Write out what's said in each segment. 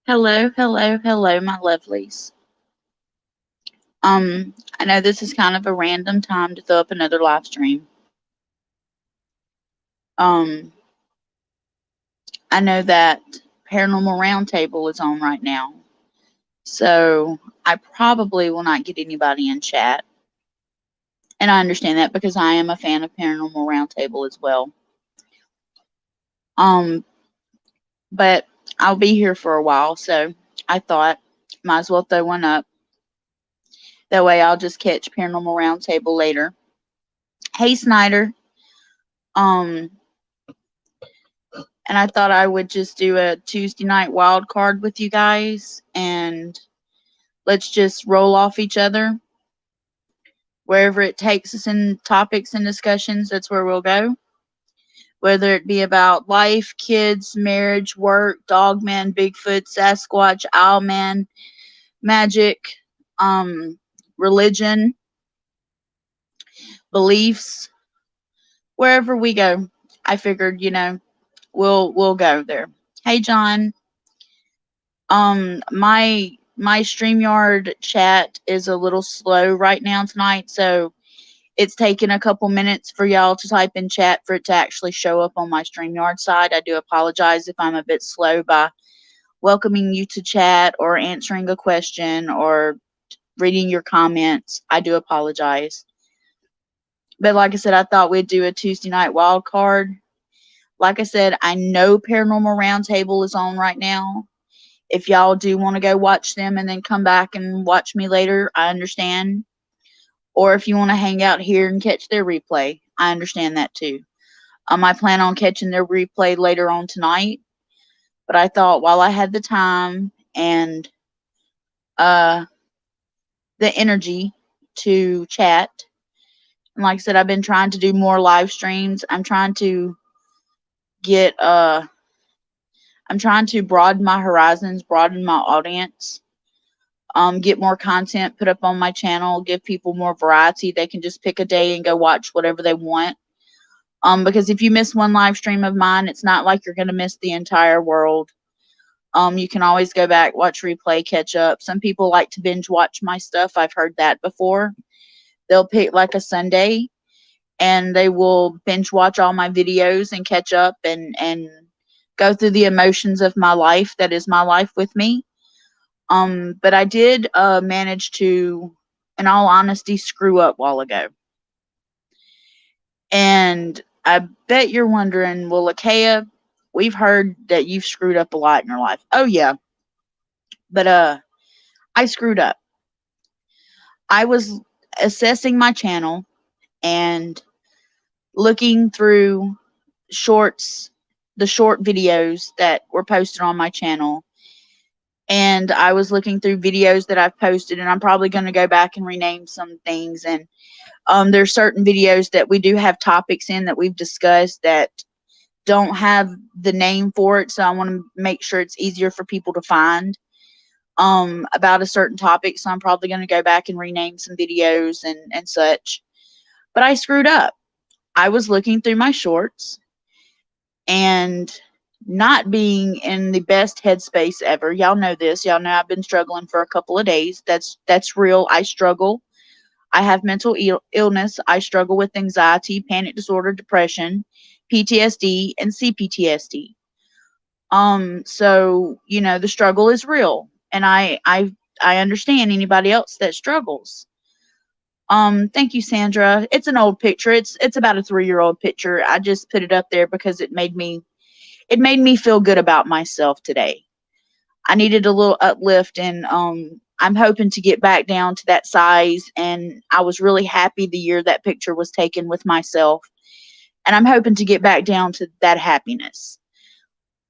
Hello, hello, hello, my lovelies. I know this is kind of a random time to throw up another live stream. Um, I know that Paranormal Roundtable is on right now, so I probably will not get anybody in chat. And I understand that because I am a fan of Paranormal Roundtable as well. Um, but I'll be here for a while, so I thought might as well throw one up. That way I'll just catch Paranormal Roundtable later. Hey Snyder. Um, and I thought I would just do a Tuesday night wild card with you guys and let's just roll off each other. Wherever it takes us in topics and discussions, that's where we'll go. Whether it be about life, kids, marriage, work, dogman, Bigfoot, Sasquatch, Owlman, magic, religion, beliefs, wherever we go, I figured, we'll go there. Hey John. My StreamYard chat is a little slow right now tonight, so it's taken a couple minutes for y'all to type in chat for it to actually show up on my StreamYard side. I do apologize if I'm a bit slow by welcoming you to chat or answering a question or reading your comments. I do apologize. But like I said, I thought we'd do a Tuesday night wild card. Like I said, I know Paranormal Roundtable is on right now. If y'all do want to go watch them and then come back and watch me later, I understand. Or if you want to hang out here and catch their replay, I understand that too. I plan on catching their replay later on tonight, but I thought while I had the time and the energy to chat, and like I said, I've been trying to do more live streams. I'm trying to get I'm trying to broaden my horizons, broaden my audience. Get more content put up on my channel, give people more variety. They can just pick a day and go watch whatever they want. Because if you miss one live stream of mine, it's not like you're going to miss the entire world. You can always go back, watch replay, catch up. Some people like to binge watch my stuff. I've heard that before. They'll pick like a Sunday and they will binge watch all my videos and catch up and go through the emotions of my life that is my life with me. But I did manage to, in all honesty, screw up a while ago. And I bet you're wondering, well, Lakaya, we've heard that you've screwed up a lot in your life. Oh yeah. But I screwed up. I was assessing my channel and looking through shorts, the short videos that were posted on my channel. And I was looking through videos that I've posted, and I'm probably going to go back and rename some things. And there's certain videos that we do have topics in that we've discussed that don't have the name for it, so I want to make sure it's easier for people to find about a certain topic. So I'm probably going to go back and rename some videos and such. But I screwed up. I was looking through my shorts and not being in the best headspace ever. Y'all know this. Y'all know I've been struggling for a couple of days. That's real. I struggle. I have mental illness. I struggle with anxiety, panic disorder, depression, PTSD, and CPTSD. So the struggle is real, and I understand anybody else that struggles. Thank you, Sandra. It's an old picture. It's about a 3-year-old picture. I just put it up there because it made me feel good about myself today. I needed a little uplift, and I'm hoping to get back down to that size. And I was really happy the year that picture was taken with myself, and I'm hoping to get back down to that happiness.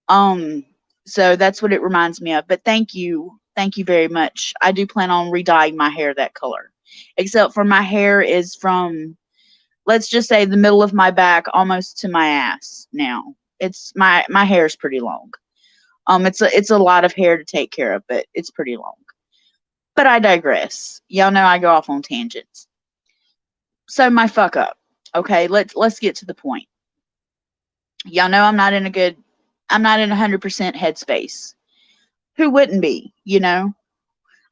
So that's what it reminds me of. But thank you very much. I do plan on re-dyeing my hair that color, except for my hair is from, let's just say, the middle of my back almost to my ass now. It's my hair is pretty long. It's a lot of hair to take care of, but it's pretty long. But I digress. Y'all know I go off on tangents. So my fuck up. Okay, let's get to the point. Y'all know I'm not in 100% headspace. Who wouldn't be, you know?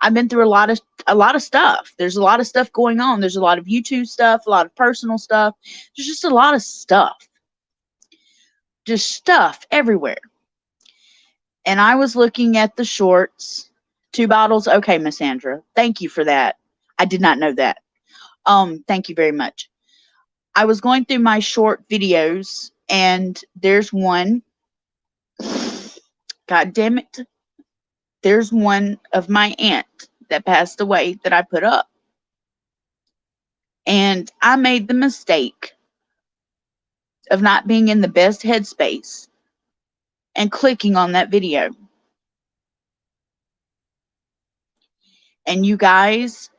I've been through a lot of stuff. There's a lot of stuff going on. There's a lot of YouTube stuff, a lot of personal stuff. There's just a lot of stuff. Just stuff everywhere. And I was looking at the shorts. 2 bottles. Okay, Miss Sandra. Thank you for that. I did not know that. Thank you very much. I was going through my short videos and there's one. God damn it. There's one of my aunt that passed away that I put up. And I made the mistake of not being in the best headspace and clicking on that video. And you guys,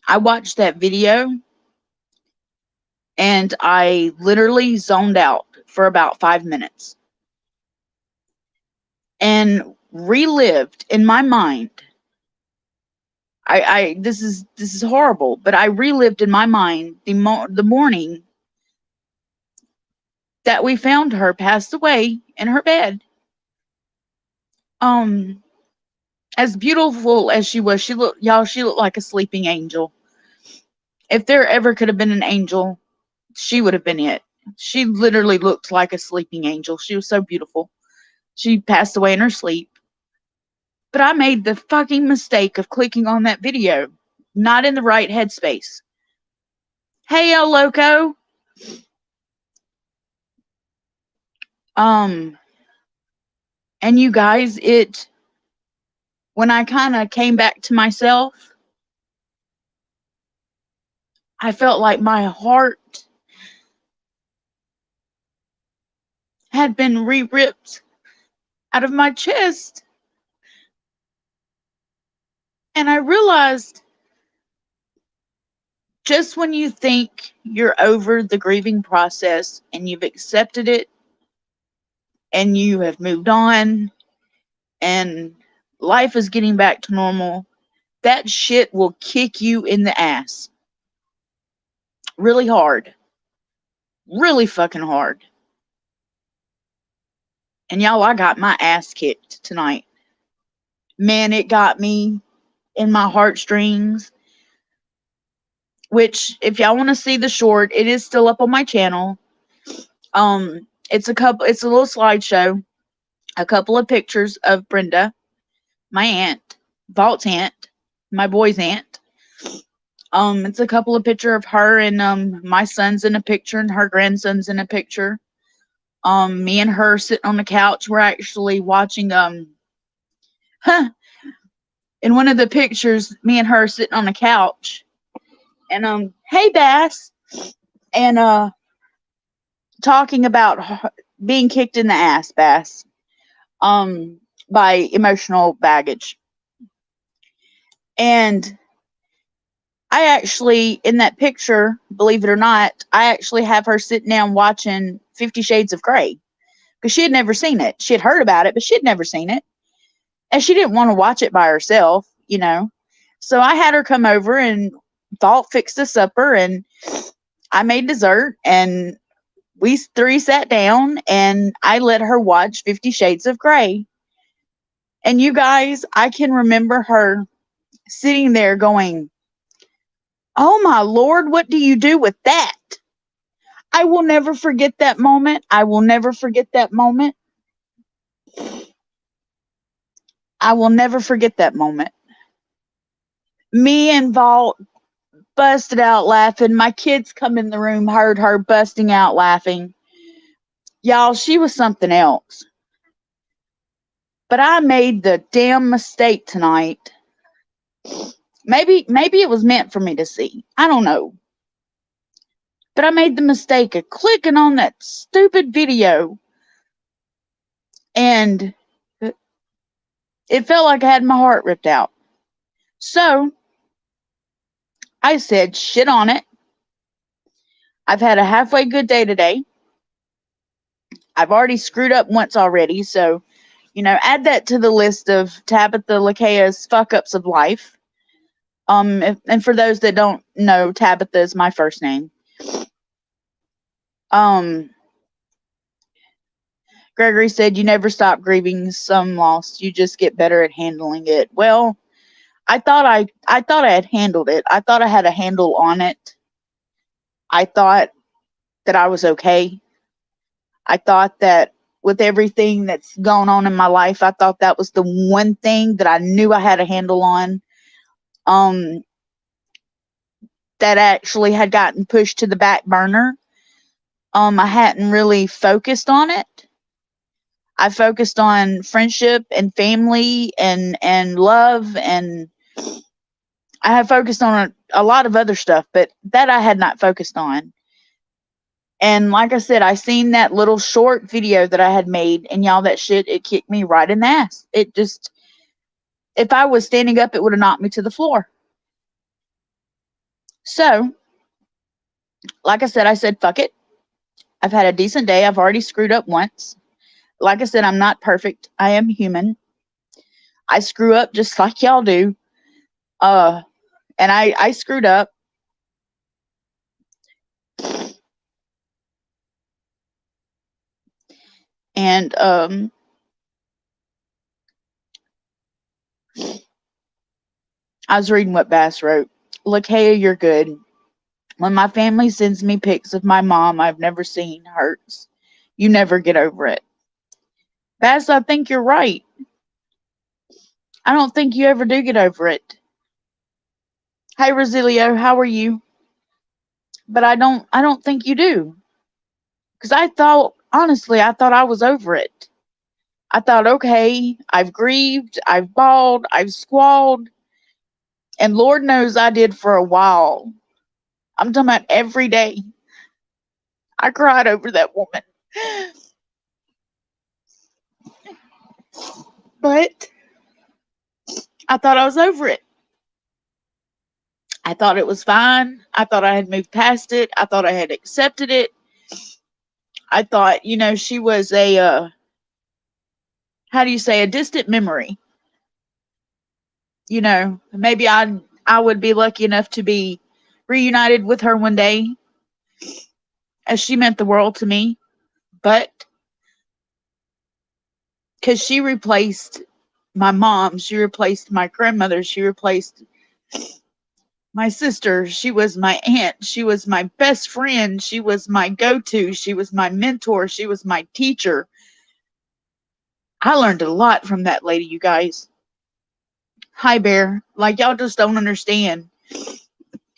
I watched that video and I literally zoned out for about 5 minutes and relived in my mind. This is horrible, but I relived in my mind the morning that we found her passed away in her bed. As beautiful as she was, she looked like a sleeping angel. If there ever could have been an angel, she would have been it. She literally looked like a sleeping angel. She was so beautiful. She passed away in her sleep. But I made the fucking mistake of clicking on that video, not in the right headspace. Hey, El Loco. And you guys, when I kind of came back to myself, I felt like my heart had been re-ripped out of my chest. And I realized just when you think you're over the grieving process and you've accepted it and you have moved on and life is getting back to normal, that shit will kick you in the ass. Really hard. Really fucking hard. And y'all, I got my ass kicked tonight. Man, it got me in my heartstrings. Which, if y'all want to see the short, it is still up on my channel. It's a little slideshow. A couple of pictures of Brenda, my aunt, Vault's aunt, my boy's aunt. It's a couple of pictures of her and my son's in a picture and her grandson's in a picture. Me and her sitting on the couch. We're actually watching in one of the pictures, me and her sitting on the couch. And hey Bass. And talking about being kicked in the ass, Bass. By emotional baggage. And I actually, in that picture, believe it or not, I actually have her sitting down watching 50 Shades of Grey. Because she had never seen it. She had heard about it, but she had never seen it. And she didn't want to watch it by herself, you know. So I had her come over and Vault fixed a supper and I made dessert and we three sat down and I let her watch 50 Shades of Grey. And you guys, I can remember her sitting there going, "Oh my Lord, what do you do with that?" I will never forget that moment. I will never forget that moment. I will never forget that moment. Me and Vault busted out laughing. My kids come in the room, heard her busting out laughing. Y'all, she was something else. But I made the damn mistake tonight. Maybe it was meant for me to see. I don't know. But I made the mistake of clicking on that stupid video. And it felt like I had my heart ripped out. So I said, shit on it. I've had a halfway good day today. I've already screwed up once already. So, you know, add that to the list of Tabitha Lakaya's fuck ups of life. And for those that don't know, Tabitha is my first name. Gregory said, "You never stop grieving some loss. You just get better at handling it." Well, I thought I had handled it. I thought I had a handle on it. I thought that I was okay. I thought that with everything that's gone on in my life, I thought that was the one thing that I knew I had a handle on. Um, that actually had gotten pushed to the back burner. I hadn't really focused on it. I focused on friendship and family and love, and I had focused on a lot of other stuff, but that I had not focused on. And like I said, I seen that little short video that I had made, and y'all, that shit, it kicked me right in the ass. It just, if I was standing up, it would have knocked me to the floor. So, like I said, fuck it. I've had a decent day. I've already screwed up once. Like I said, I'm not perfect. I am human. I screw up just like y'all do. And I screwed up. And I was reading what Bass wrote. Lakaya, you're good. When my family sends me pics of my mom I've never seen hurts. You never get over it. Bass, I think you're right. I don't think you ever do get over it. Hey Rosilio, how are you? But I don't think you do. Because I thought, honestly, I thought I was over it. I thought, okay, I've grieved, I've bawled, I've squalled, and Lord knows I did for a while. I'm talking about every day. I cried over that woman. But I thought I was over it. I thought it was fine. I thought I had moved past it. I thought I had accepted it. I thought, she was how do you say, a distant memory. Maybe I would be lucky enough to be reunited with her one day, as she meant the world to me. But because she replaced my mom, she replaced my grandmother, she replaced my sister, she was my aunt, she was my best friend, she was my go-to, she was my mentor, she was my teacher. I learned a lot from that lady, you guys. Hi, Bear. Like, y'all just don't understand.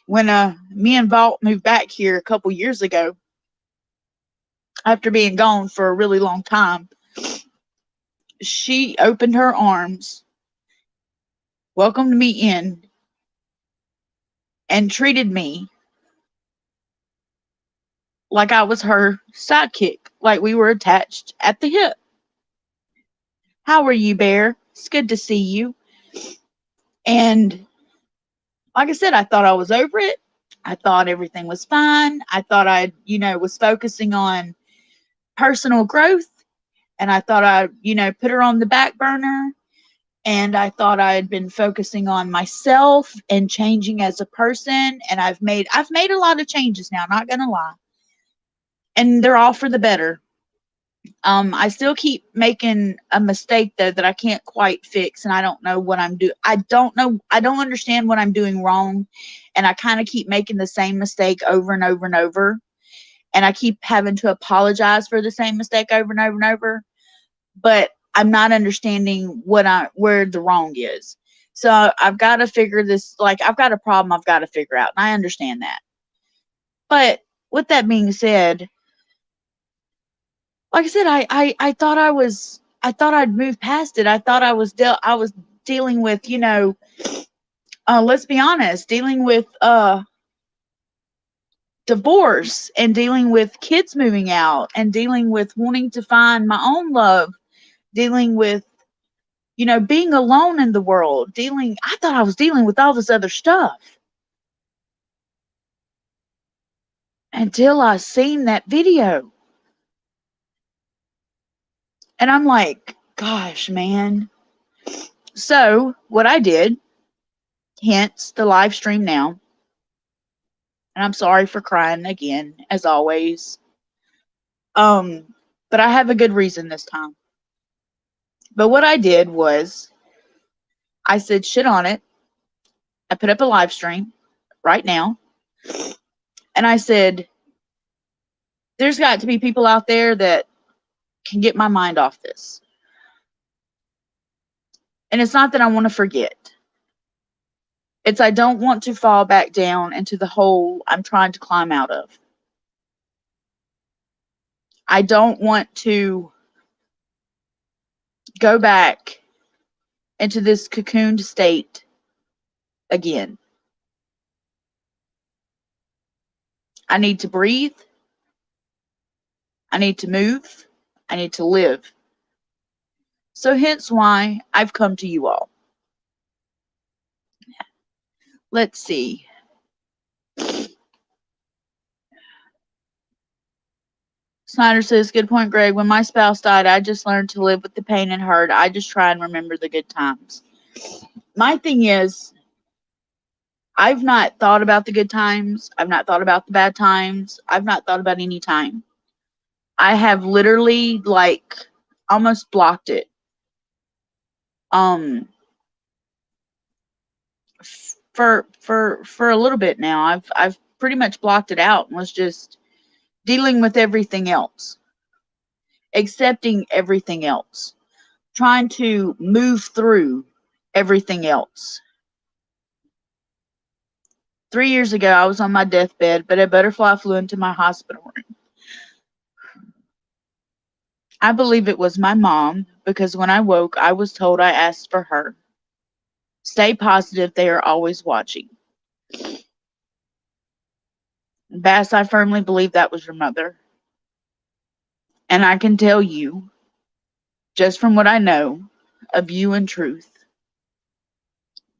When me and Vault moved back here a couple years ago, after being gone for a really long time, she opened her arms, welcomed me in, and treated me like I was her sidekick, like we were attached at the hip. How are you, Bear? It's good to see you. And like I said, I thought I was over it. I thought everything was fine. I thought I, was focusing on personal growth. And I thought I, put her on the back burner. And I thought I had been focusing on myself and changing as a person. And I've made a lot of changes now, not gonna lie. And they're all for the better. I still keep making a mistake though that I can't quite fix, and I don't know what I'm doing. I don't know. I don't understand what I'm doing wrong, and I kind of keep making the same mistake over and over and over, and I keep having to apologize for the same mistake over and over and over. But I'm not understanding where the wrong is. So I've got to figure this. Like, I've got a problem I've got to figure out, and I understand that. But with that being said, like I said, I thought I thought I'd moved past it. I thought I was dealing with, let's be honest, dealing with divorce and dealing with kids moving out and dealing with wanting to find my own love, dealing with, being alone in the world, I thought I was dealing with all this other stuff until I seen that video. And I'm like, gosh, man. So what I did, hence the live stream now, and I'm sorry for crying again, as always. But I have a good reason this time. But what I did was I said shit on it. I put up a live stream right now. And I said, there's got to be people out there that can get my mind off this. And it's not that I want to forget. It's I don't want to fall back down into the hole I'm trying to climb out of. I don't want to go back into this cocooned state again. I need to breathe. I need to move. I need to live. So hence why I've come to you all. Let's see. Snyder says, good point, Greg. When my spouse died, I just learned to live with the pain and hurt. I just try and remember the good times. My thing is, I've not thought about the good times. I've not thought about the bad times. I've not thought about any time. I have literally almost blocked it. For a little bit now, I've pretty much blocked it out and was just dealing with everything else, accepting everything else, trying to move through everything else. 3 years ago, I was on my deathbed, but a butterfly flew into my hospital room. I believe it was my mom, because when I woke, I was told I asked for her. Stay positive, they are always watching. Bass, I firmly believe that was your mother. And I can tell you, just from what I know of you and truth,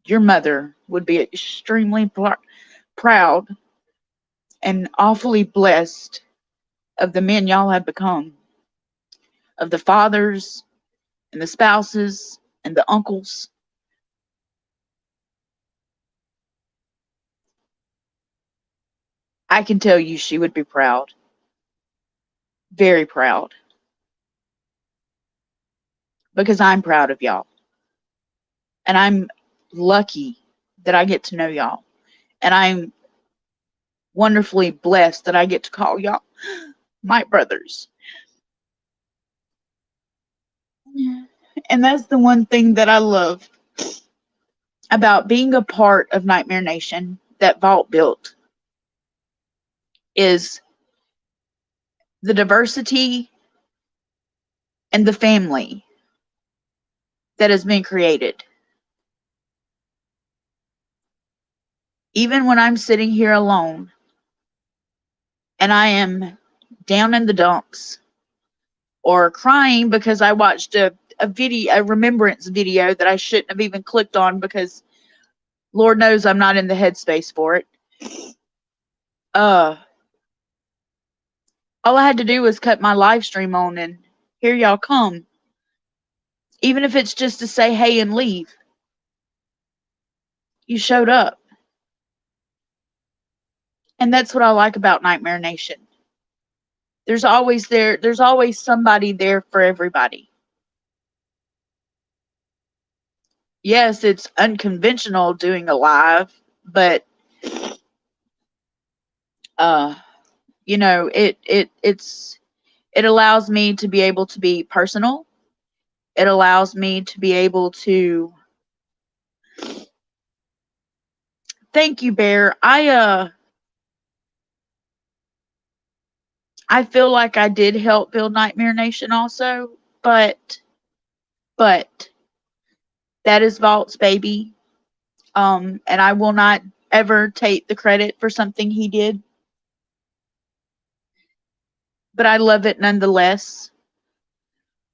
your mother would be extremely proud and awfully blessed of the men y'all have become, of the fathers and the spouses and the uncles. I can tell you she would be proud. Very proud. Because I'm proud of y'all. And I'm lucky that I get to know y'all. And I'm wonderfully blessed that I get to call y'all my brothers. And that's the one thing that I love about being a part of Nightmare Nation that Vault built, is the diversity and the family that has been created. Even when I'm sitting here alone and I am down in the dumps or crying because I watched a remembrance video that I shouldn't have even clicked on, because Lord knows I'm not in the headspace for it. All I had to do was cut my live stream on and here y'all come. Even if it's just to say hey and leave. You showed up. And that's what I like about Nightmare Nation. There's always somebody there for everybody. Yes, it's unconventional doing a live, but it allows me to be able to be personal. It allows me to be able to thank you, Bear. I feel like I did help build Nightmare Nation also, but that is Vault's baby. And I will not ever take the credit for something he did. But I love it nonetheless.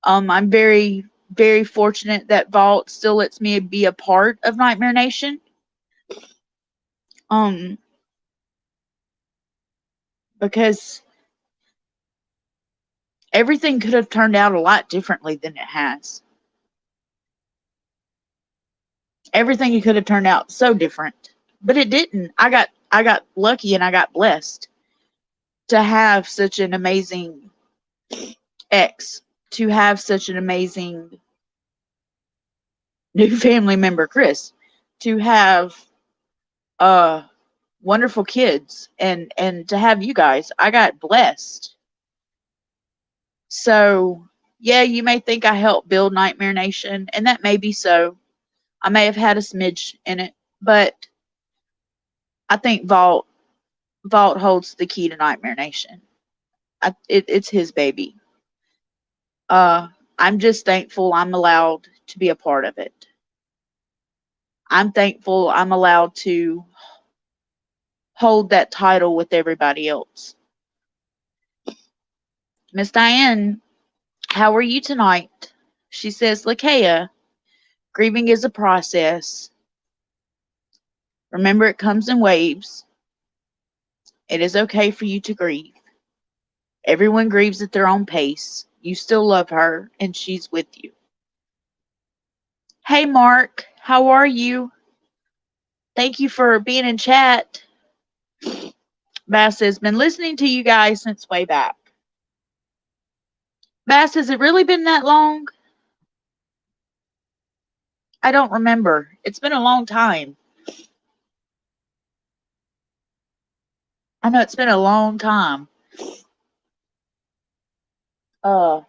I'm very, very fortunate that Vault still lets me be a part of Nightmare Nation. Because everything could have turned out a lot differently than it has. Everything could have turned out so different, but it didn't. I got lucky and I got blessed to have such an amazing ex to have such an amazing new family member, Chris, to have wonderful kids and to have you guys. I got blessed. So, yeah, you may think I helped build Nightmare Nation, and that may be so. I may have had a smidge in it, but I think Vault holds the key to Nightmare Nation. It's his baby. I'm just thankful I'm allowed to be a part of it. I'm thankful I'm allowed to hold that title with everybody else. Miss Diane, how are you tonight? She says, Lakaya, grieving is a process. Remember, it comes in waves. It is okay for you to grieve. Everyone grieves at their own pace. You still love her, and she's with you. Hey, Mark, how are you? Thank you for being in chat. Bass says, been listening to you guys since way back. Bass, has it really been that long? I don't remember. It's been a long time. I know it's been a long time. To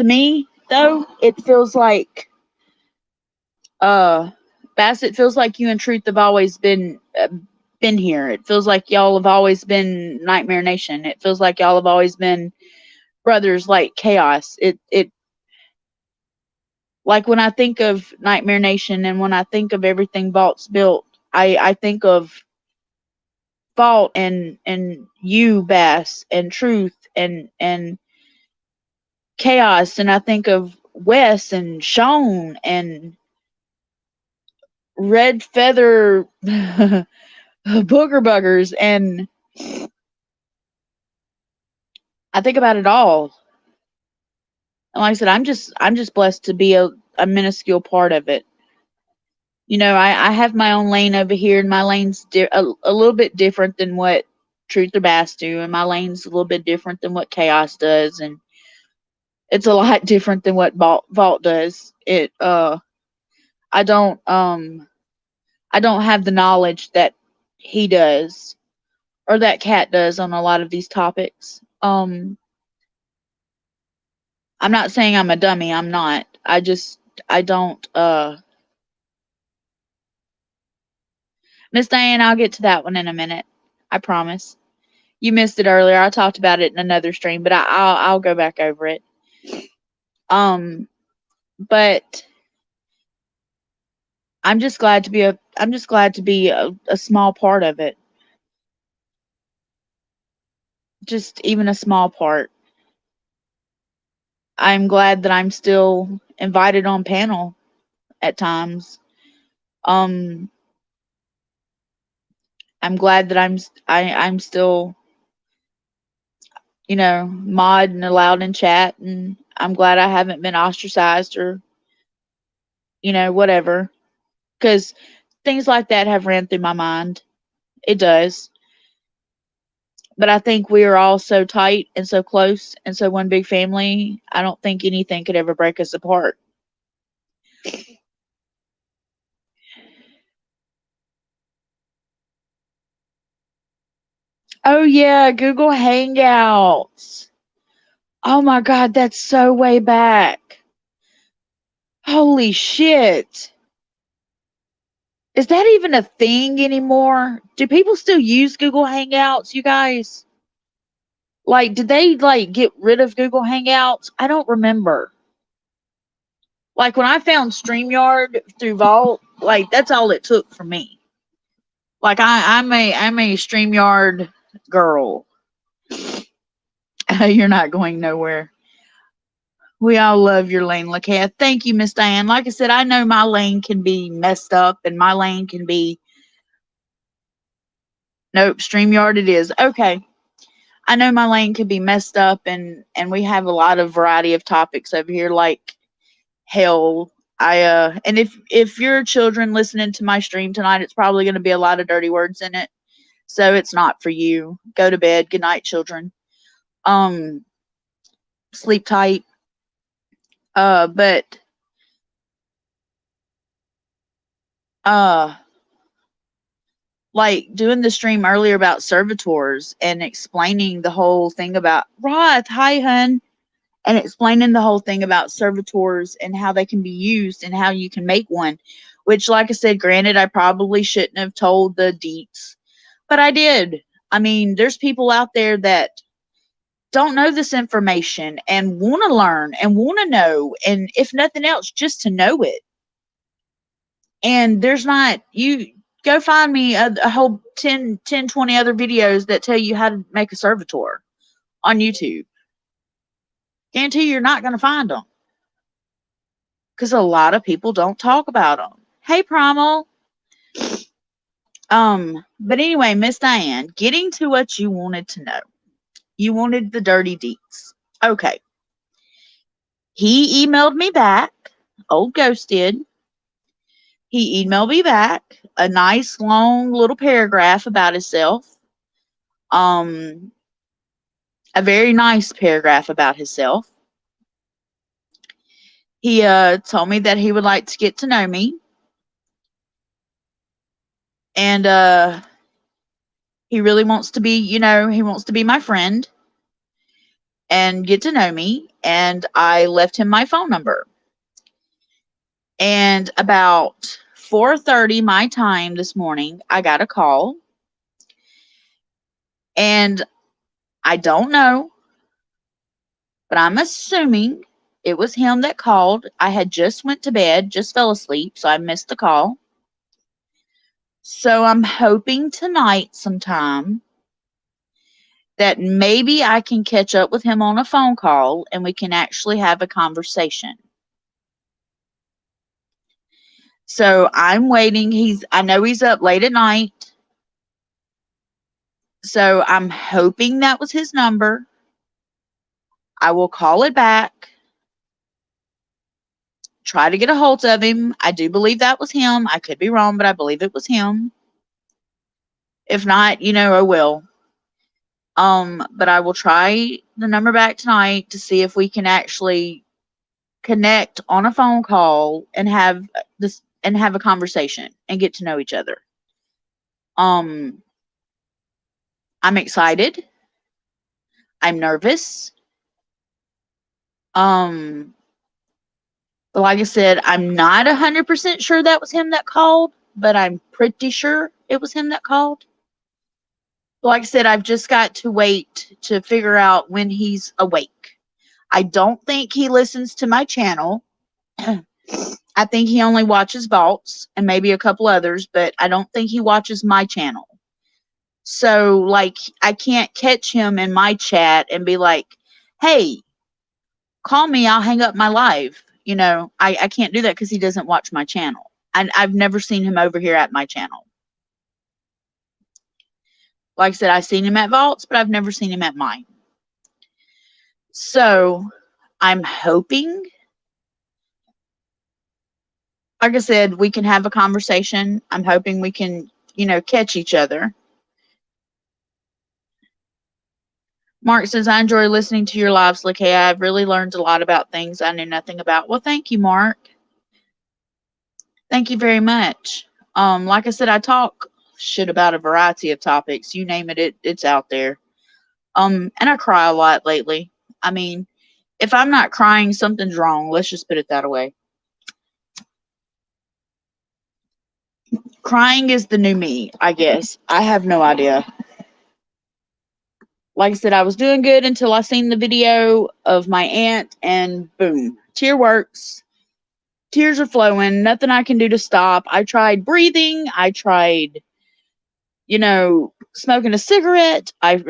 me, though, it feels like, Bass, it feels like you and Truth have always been here. It feels like y'all have always been Nightmare Nation. It feels like y'all have always been brothers like Chaos. It like when I think of Nightmare Nation and when I think of everything Vault's built, I think of Vault and you, Bass, and Truth and Chaos, and I think of Wes and Sean and Red Feather Booger Buggers, and I think about it all. And like I said, I'm just blessed to be a minuscule part of it. You know, I have my own lane over here, and my lane's a little bit different than what Truth or Bass do, and my lane's a little bit different than what Chaos does, and it's a lot different than what Vault does. I don't have the knowledge that he does or that Cat does on a lot of these topics. I'm not saying I'm a dummy. I'm not. I don't. Miss Diane, I'll get to that one in a minute. I promise. You missed it earlier. I talked about it in another stream, but I'll go back over it. But I'm just glad to be a small part of it. Just even a small part. I'm glad that I'm still invited on panel at times. I'm glad that I'm still, you know, mod and allowed in chat, and I'm glad I haven't been ostracized or, you know, whatever. Because things like that have ran through my mind. It does. But I think we are all so tight and so close and so one big family. I don't think anything could ever break us apart. Oh yeah, Google Hangouts. Oh my God, that's so way back. Holy shit. Is that even a thing anymore? Do people still use Google Hangouts, you guys? Like, did they like get rid of Google Hangouts? I don't remember. Like when I found StreamYard through Vault, like that's all it took for me. Like I'm a StreamYard girl. You're not going nowhere. We all love your lane, Lakaya. Thank you, Miss Diane. Like I said, I know my lane can be messed up and my lane can be. Nope, StreamYard it is. Okay. I know my lane can be messed up and we have a lot of variety of topics over here like hell. And if your children listening to my stream tonight, it's probably going to be a lot of dirty words in it. So it's not for you. Go to bed. Good night, children. Um, sleep tight. But uh like doing the stream earlier about servitors and explaining the whole thing about Roth, hi hun, and explaining the whole thing about servitors and how they can be used and how you can make one. Which, like I said, granted, I probably shouldn't have told the deets, but I did. I mean, there's people out there that don't know this information and want to learn and want to know, and if nothing else, just to know it. And there's not, you go find me a whole 20 other videos that tell you how to make a servitor on YouTube. Guarantee you're not going to find them because a lot of people don't talk about them. Hey, Primal. But anyway, Miss Diane, getting to what you wanted to know. You wanted the dirty deets. Okay. He emailed me back. Old Ghost did. He emailed me back a nice long little paragraph about himself. A very nice paragraph about himself. He told me that he would like to get to know me. And he really wants to be, he wants to be my friend and get to know me. And I left him my phone number. And about 4:30 my time this morning, I got a call. And I don't know, but I'm assuming it was him that called. I had just went to bed, just fell asleep, so I missed the call. So I'm hoping tonight sometime that maybe I can catch up with him on a phone call and we can actually have a conversation. So I'm waiting. I know he's up late at night. So I'm hoping that was his number. I will call it back. Try to get a hold of him. I do believe that was him. I could be wrong, but I believe it was him. If not, I will. But I will try the number back tonight to see if we can actually connect on a phone call and have a conversation and get to know each other. I'm excited. I'm nervous. But like I said, I'm not 100% sure that was him that called, but I'm pretty sure it was him that called. Like I said, I've just got to wait to figure out when he's awake. I don't think he listens to my channel. I think he only watches Vaults and maybe a couple others, but I don't think he watches my channel. So, like, I can't catch him in my chat and be like, hey, call me, I'll hang up my live. I can't do that because he doesn't watch my channel. And I've never seen him over here at my channel. Like I said, I've seen him at Vaults, but I've never seen him at mine. So, I'm hoping, like I said, we can have a conversation. I'm hoping we can, catch each other. Mark says, I enjoy listening to your lives, Lakaya. I've really learned a lot about things I knew nothing about. Well, thank you, Mark. Thank you very much. Like I said, I talk shit about a variety of topics. You name it, it's out there. And I cry a lot lately. I mean, if I'm not crying, something's wrong. Let's just put it that way. Crying is the new me, I guess. I have no idea. Like I said, I was doing good until I seen the video of my aunt, and boom, tear works. Tears are flowing. Nothing I can do to stop. I tried breathing. I tried, smoking a cigarette. I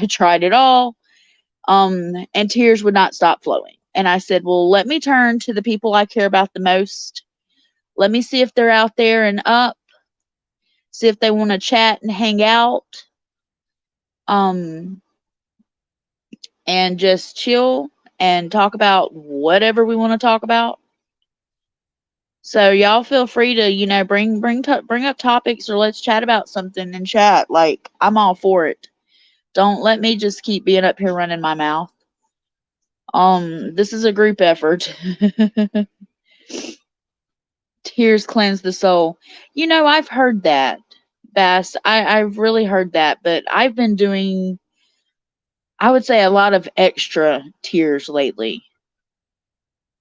tried it all. And tears would not stop flowing. And I said, well, let me turn to the people I care about the most. Let me see if they're out there and up. See if they want to chat and hang out. And just chill and talk about whatever we want to talk about. So y'all feel free to, bring up topics or let's chat about something in chat. Like, I'm all for it. Don't let me just keep being up here running my mouth. This is a group effort. Tears cleanse the soul. You know, I've heard that, Bass. I've really heard that, but I've been doing, I would say, a lot of extra tears lately,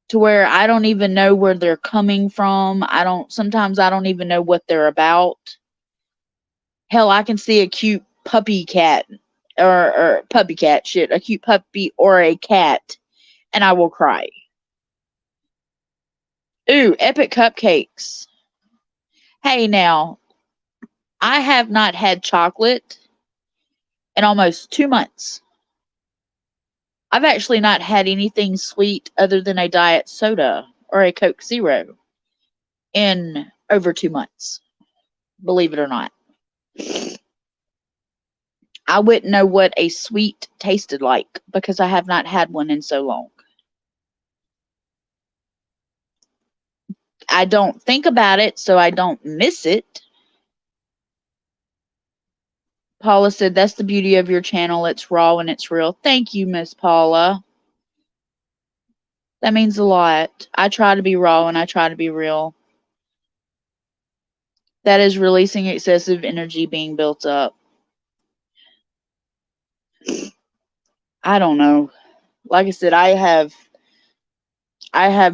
to where I don't even know where they're coming from. Sometimes I don't even know what they're about. Hell, I can see a cute puppy cat or puppy cat shit, a cute puppy or a cat, and I will cry. Ooh, epic cupcakes. Hey now, I have not had chocolate in almost 2 months. I've actually not had anything sweet other than a diet soda or a Coke Zero in over 2 months, believe it or not. I wouldn't know what a sweet tasted like because I have not had one in so long. I don't think about it, so I don't miss it. Paula said, that's the beauty of your channel. It's raw and it's real. Thank you, Miss Paula. That means a lot. I try to be raw and I try to be real. That is releasing excessive energy being built up. I don't know. Like I said, I have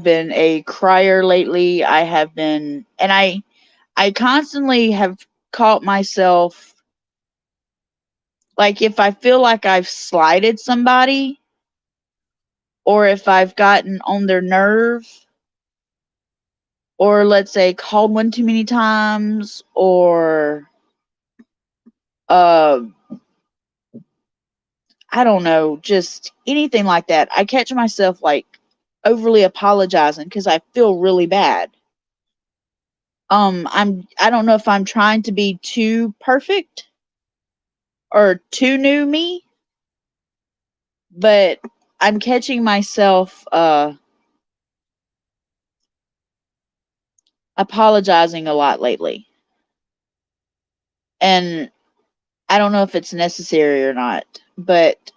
been a crier lately. I have been, and I constantly have caught myself, like, if I feel like I've slighted somebody or if I've gotten on their nerve, or let's say called one too many times, or uh I don't know, just anything like that, I catch myself like overly apologizing because I feel really bad. I don't know if I'm trying to be too perfect or too new me, but I'm catching myself apologizing a lot lately. And I don't know if it's necessary or not, but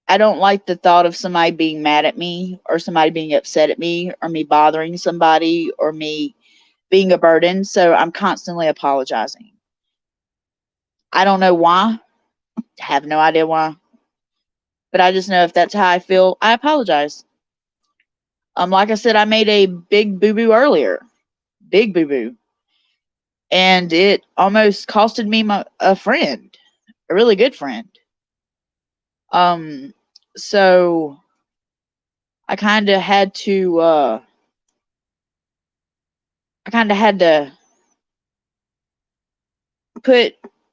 I don't like the thought of somebody being mad at me or somebody being upset at me or me bothering somebody or me being a burden. So I'm constantly apologizing. I don't know why. Have no idea why. But I just know if that's how I feel, I apologize. Like I said, I made a big boo boo earlier. Big boo boo. And it almost costed me a friend. A really good friend. Um so I kinda had to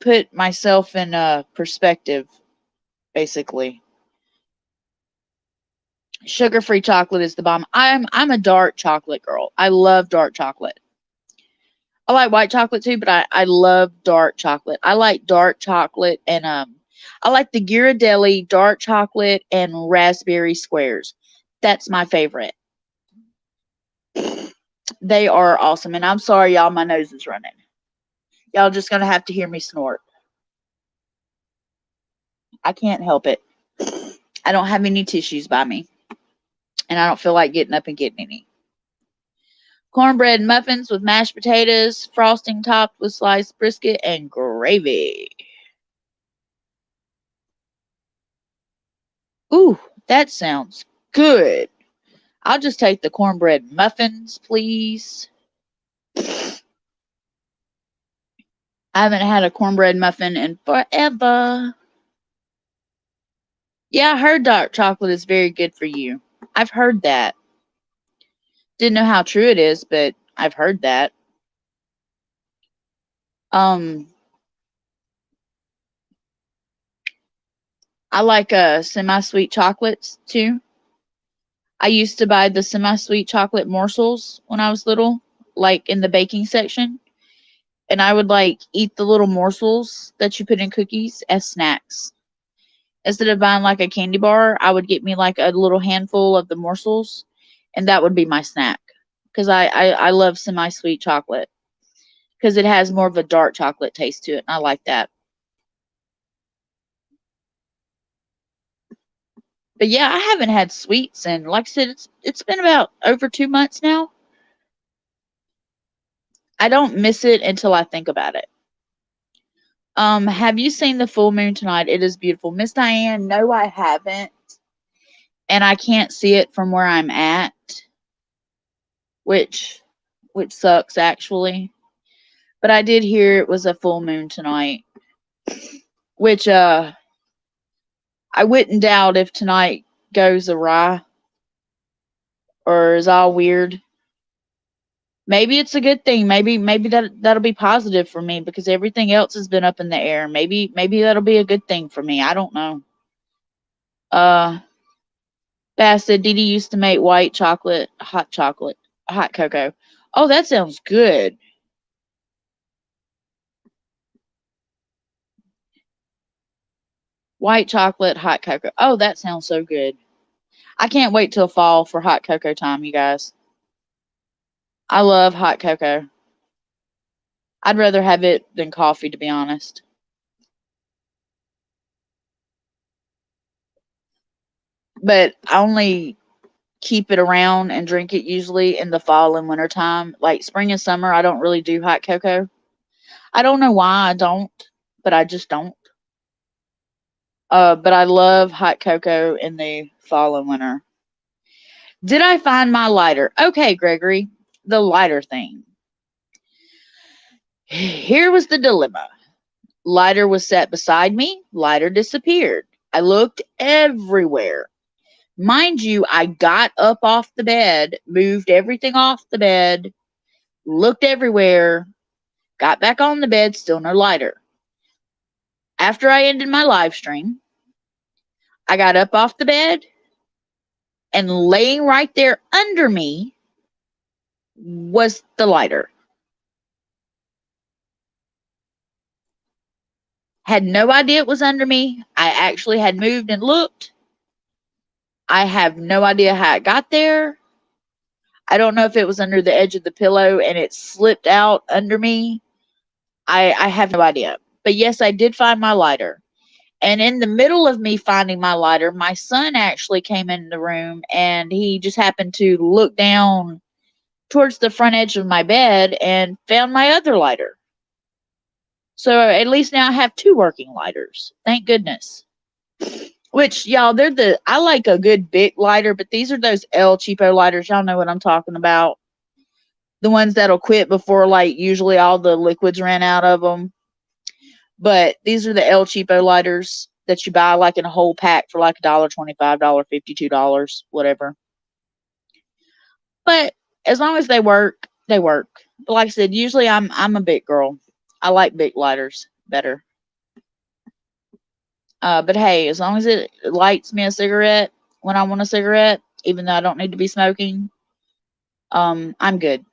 put myself in a perspective, basically. Sugar-free chocolate is the bomb. I'm a dark chocolate girl. I love dark chocolate. I like white chocolate too, but I love dark chocolate. I like dark chocolate and I like the Ghirardelli dark chocolate and raspberry squares. That's my favorite. They are awesome. And I'm sorry, y'all, my nose is running. Y'all just gonna have to hear me snort. I can't help it. I don't have any tissues by me. And I don't feel like getting up and getting any. Cornbread muffins with mashed potatoes, frosting topped with sliced brisket and gravy. Ooh, that sounds good. I'll just take the cornbread muffins, please. I haven't had a cornbread muffin in forever. Yeah, I heard dark chocolate is very good for you. I've heard that. Didn't know how true it is, but I've heard that. I like semi-sweet chocolates too. I used to buy the semi-sweet chocolate morsels when I was little, like in the baking section, and I would like eat the little morsels that you put in cookies as snacks. Instead of buying like a candy bar, I would get me like a little handful of the morsels, and that would be my snack. Because I love semi-sweet chocolate because it has more of a dark chocolate taste to it, and I like that. But yeah, I haven't had sweets, and like I said, it's been about over 2 months now. I don't miss it until I think about it. Have you seen the full moon tonight? It is beautiful. Miss Diane, no, I haven't. And I can't see it from where I'm at, which sucks actually. But I did hear it was a full moon tonight, which I wouldn't doubt if tonight goes awry or is all weird. Maybe it's a good thing. Maybe that'll be positive for me because everything else has been up in the air. Maybe that'll be a good thing for me. I don't know. Bass said Dee Dee used to make white chocolate, hot cocoa. Oh, that sounds good. White chocolate, hot cocoa. Oh, that sounds so good. I can't wait till fall for hot cocoa time, you guys. I love hot cocoa. I'd rather have it than coffee, to be honest. But I only keep it around and drink it usually in the fall and winter time. Like spring and summer, I don't really do hot cocoa. I don't know why I don't, but I just don't. But I love hot cocoa in the fall and winter. Did I find my lighter? Okay, Gregory, the lighter thing. Here was the dilemma. Lighter was set beside me. Lighter disappeared. I looked everywhere. Mind you, I got up off the bed, moved everything off the bed, looked everywhere, got back on the bed, still no lighter. After I ended my live stream, I got up off the bed, and laying right there under me was the lighter. Had no idea it was under me. I actually had moved and looked. I have no idea how it got there. I don't know if it was under the edge of the pillow and it slipped out under me. I have no idea. But yes, I did find my lighter. And in the middle of me finding my lighter, my son actually came in the room and he just happened to look down towards the front edge of my bed and found my other lighter. So at least now I have two working lighters. Thank goodness. Which y'all, I like a good big lighter, but these are those El Cheapo lighters. Y'all know what I'm talking about. The ones that'll quit before like usually all the liquids ran out of them. But these are the El Cheapo lighters that you buy like in a whole pack for like $1.25, $52, whatever. But as long as they work, they work. But like I said, usually I'm a big girl. I like big lighters better. But hey, as long as it lights me a cigarette when I want a cigarette, even though I don't need to be smoking, I'm good.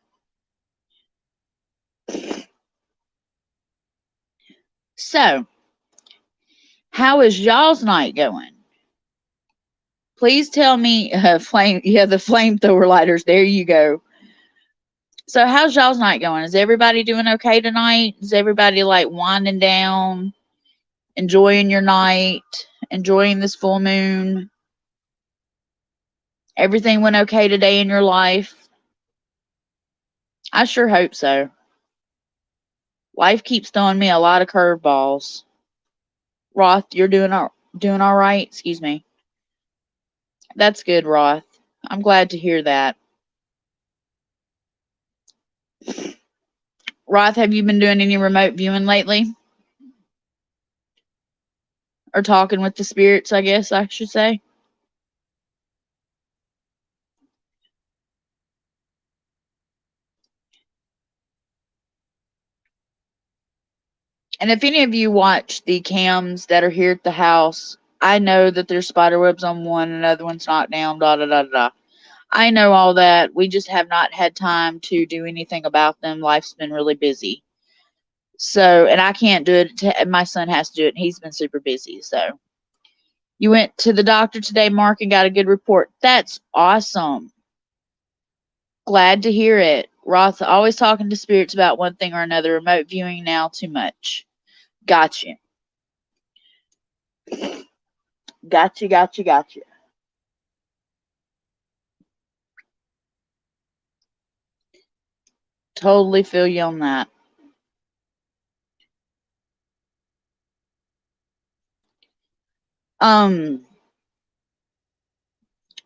So, how is y'all's night going? Please tell me, flame. Yeah, the flamethrower lighters. There you go. So, how's y'all's night going? Is everybody doing okay tonight? Is everybody like winding down, enjoying your night, enjoying this full moon? Everything went okay today in your life? I sure hope so. Life keeps throwing me a lot of curveballs. Roth, you're doing all right? Excuse me. That's good, Roth. I'm glad to hear that. Roth, have you been doing any remote viewing lately? Or talking with the spirits, I guess I should say. And if any of you watch the cams that are here at the house, I know that there's spider webs on one, another one's knocked down, da da da da. I know all that. We just have not had time to do anything about them. Life's been really busy. So, and I can't do it. My son has to do it. And he's been super busy. So, you went to the doctor today, Mark, and got a good report. That's awesome. Glad to hear it. Roth always talking to spirits about one thing or another. Remote viewing now too much. Gotcha. Gotcha. Totally feel you on that. Um,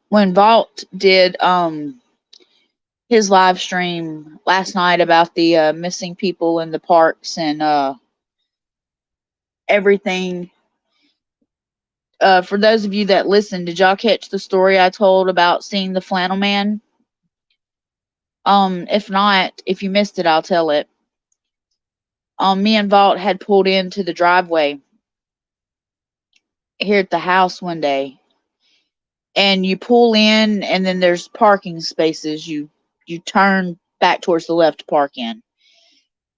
when Vault did his live stream last night about the missing people in the parks and everything. For those of you that listened, did y'all catch the story I told about seeing the flannel man? If not, if you missed it, I'll tell it. Me and Vault had pulled into the driveway here at the house one day, and you pull in, and then there's parking spaces. You turn back towards the left to park in,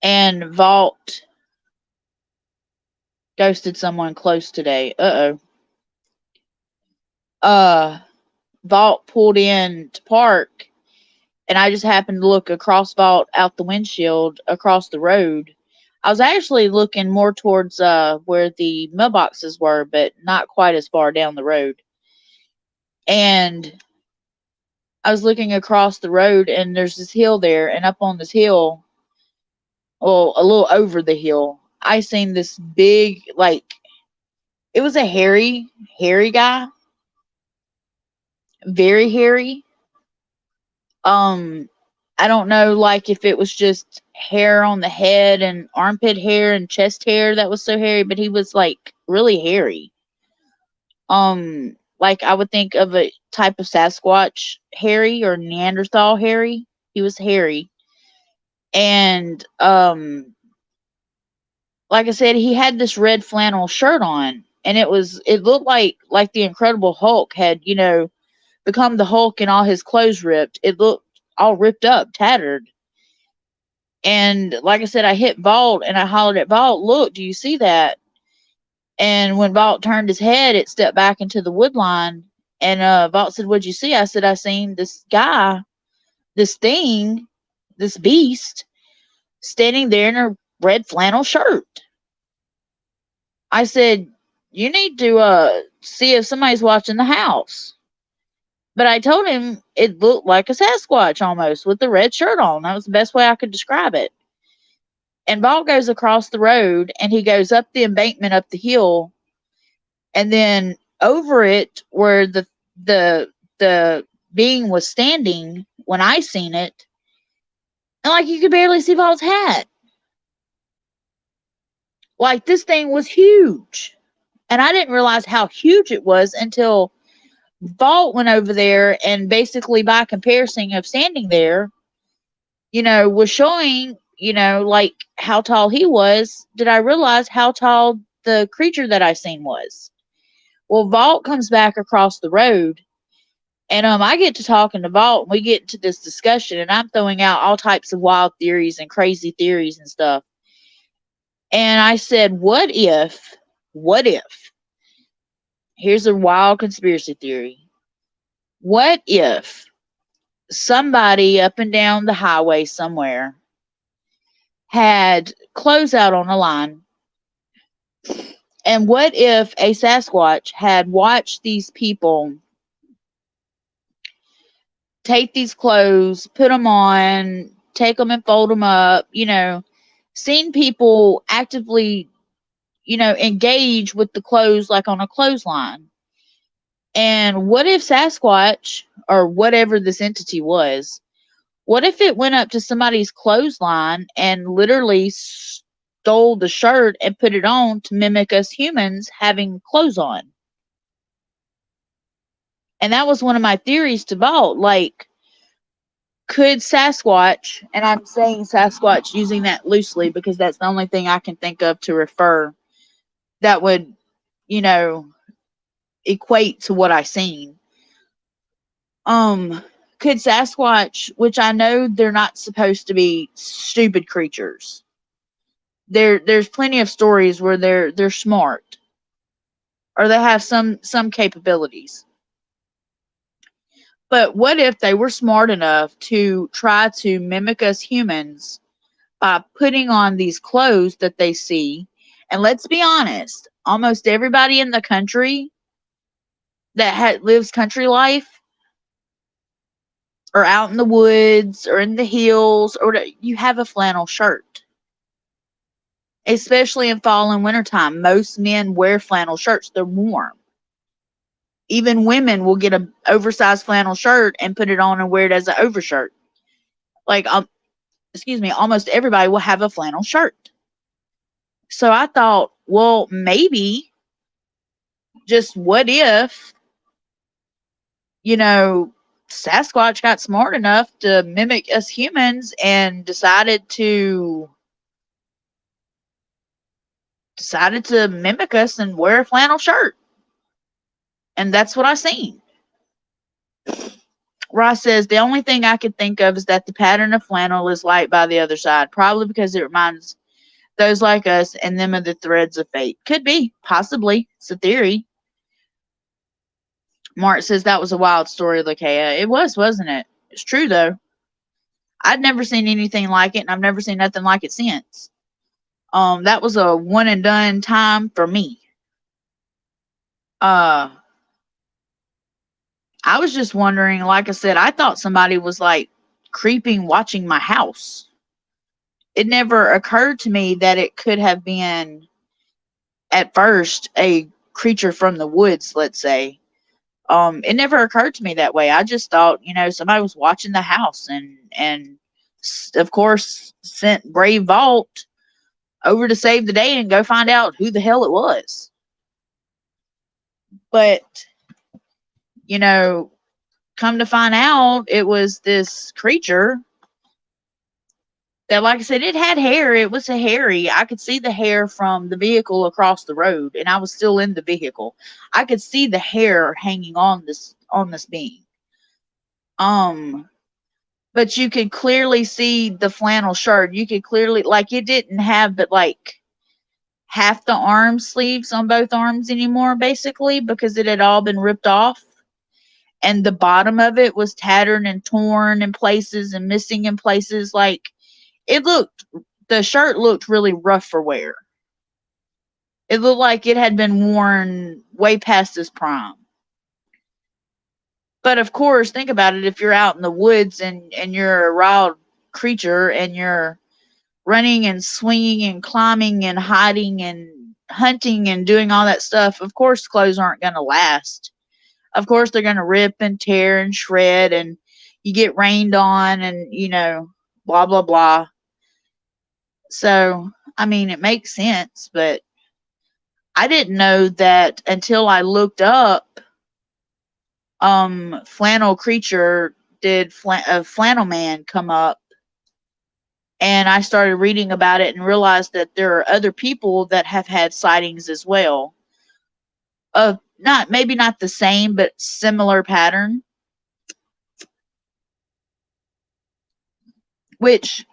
and Vault ghosted someone close today. Vault pulled in to park, and I just happened to look across Vault out the windshield across the road. I was actually looking more towards where the mailboxes were, but not quite as far down the road. And I was looking across the road, and there's this hill there, and up on this hill, well, a little over the hill, I seen this big, like, it was a hairy guy, very hairy. Um, I don't know, like, if it was just hair on the head and armpit hair and chest hair that was so hairy, but he was like really hairy. Like I would think of a type of Sasquatch hairy or Neanderthal hairy. He was hairy. And like I said, he had this red flannel shirt on, and it looked like the Incredible Hulk had, become the Hulk and all his clothes ripped. It looked all ripped up, tattered. And like I said, I hit Vault and I hollered at Vault, "Look, do you see that?" And when Vault turned his head, it stepped back into the wood line. And Vault said, "What'd you see?" I said, "I seen this guy, this thing, this beast, standing there in a red flannel shirt." I said, "You need to see if somebody's watching the house." But I told him it looked like a Sasquatch almost with the red shirt on. That was the best way I could describe it. And Vault goes across the road, and he goes up the embankment up the hill, and then over it where the being was standing when I seen it, and like you could barely see Vault's hat. Like this thing was huge. And I didn't realize how huge it was until Vault went over there and basically by comparison of standing there, was showing, like how tall he was. Did I realize how tall the creature that I seen was? Well, Vault comes back across the road, and I get to talking to Vault, and we get into this discussion, and I'm throwing out all types of wild theories and crazy theories and stuff. And I said, what if, here's a wild conspiracy theory. What if somebody up and down the highway somewhere had clothes out on a line? And what if a Sasquatch had watched these people take these clothes, put them on, take them and fold them up, seen people actively, engage with the clothes like on a clothesline? And what if Sasquatch, or whatever this entity was, what if it went up to somebody's clothesline and literally stole the shirt and put it on to mimic us humans having clothes on? And that was one of my theories to Vault. Like, could Sasquatch, and I'm saying Sasquatch using that loosely because that's the only thing I can think of to refer that would, equate to what I seen. Could Sasquatch, which I know they're not supposed to be stupid creatures. There's plenty of stories where they're smart or they have some capabilities. But what if they were smart enough to try to mimic us humans by putting on these clothes that they see? And let's be honest, almost everybody in the country that lives country life or out in the woods or in the hills, or you have a flannel shirt. Especially in fall and wintertime, most men wear flannel shirts. They're warm. Even women will get an oversized flannel shirt and put it on and wear it as an overshirt. Like, excuse me, almost everybody will have a flannel shirt. So I thought, well, maybe, just what if, you know, Sasquatch got smart enough to mimic us humans and decided to mimic us and wear a flannel shirt. And that's what I seen. Ross says, the only thing I could think of is that the pattern of flannel is light by the other side, probably because it reminds those like us and them of the threads of fate. Could be, possibly. It's a theory. Mark says, that was a wild story, Lakaya. It was, wasn't it? It's true, though. I'd never seen anything like it, and I've never seen nothing like it since. That was a one and done time for me. I was just wondering, like I said, I thought somebody was like creeping, watching my house. It never occurred to me that it could have been, at first, a creature from the woods, let's say. It never occurred to me that way. I just thought, somebody was watching the house and of course sent Brave Vault over to save the day and go find out who the hell it was. But, come to find out, it was this creature that, like I said, it had hair. It was a hairy. I could see the hair from the vehicle across the road, and I was still in the vehicle. I could see the hair hanging on this being. But you could clearly see the flannel shirt. You could clearly, like, it didn't have but like half the arm sleeves on both arms anymore, basically, because it had all been ripped off. And the bottom of it was tattered and torn in places and missing in places. Like, the shirt looked really rough for wear. It looked like it had been worn way past its prime. But of course, think about it. If you're out in the woods and you're a wild creature and you're running and swinging and climbing and hiding and hunting and doing all that stuff, of course clothes aren't going to last. Of course they're going to rip and tear and shred, and you get rained on and, blah, blah, blah. So, I mean, it makes sense, but I didn't know that until I looked up flannel creature. Did a flannel man come up, and I started reading about it and realized that there are other people that have had sightings as well of maybe not the same but similar pattern, which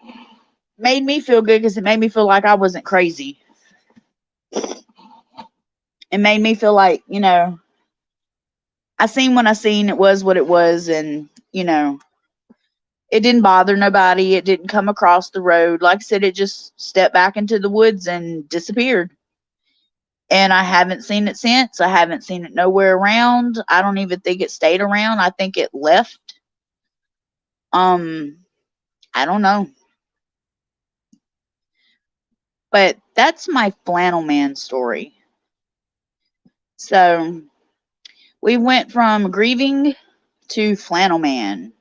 made me feel good because it made me feel like I wasn't crazy. It made me feel like, I seen what I seen, it was what it was, and, it didn't bother nobody. It didn't come across the road. Like I said, it just stepped back into the woods and disappeared. And I haven't seen it since. I haven't seen it nowhere around. I don't even think it stayed around. I think it left. I don't know. But that's my flannel man story. So we went from grieving to flannel man.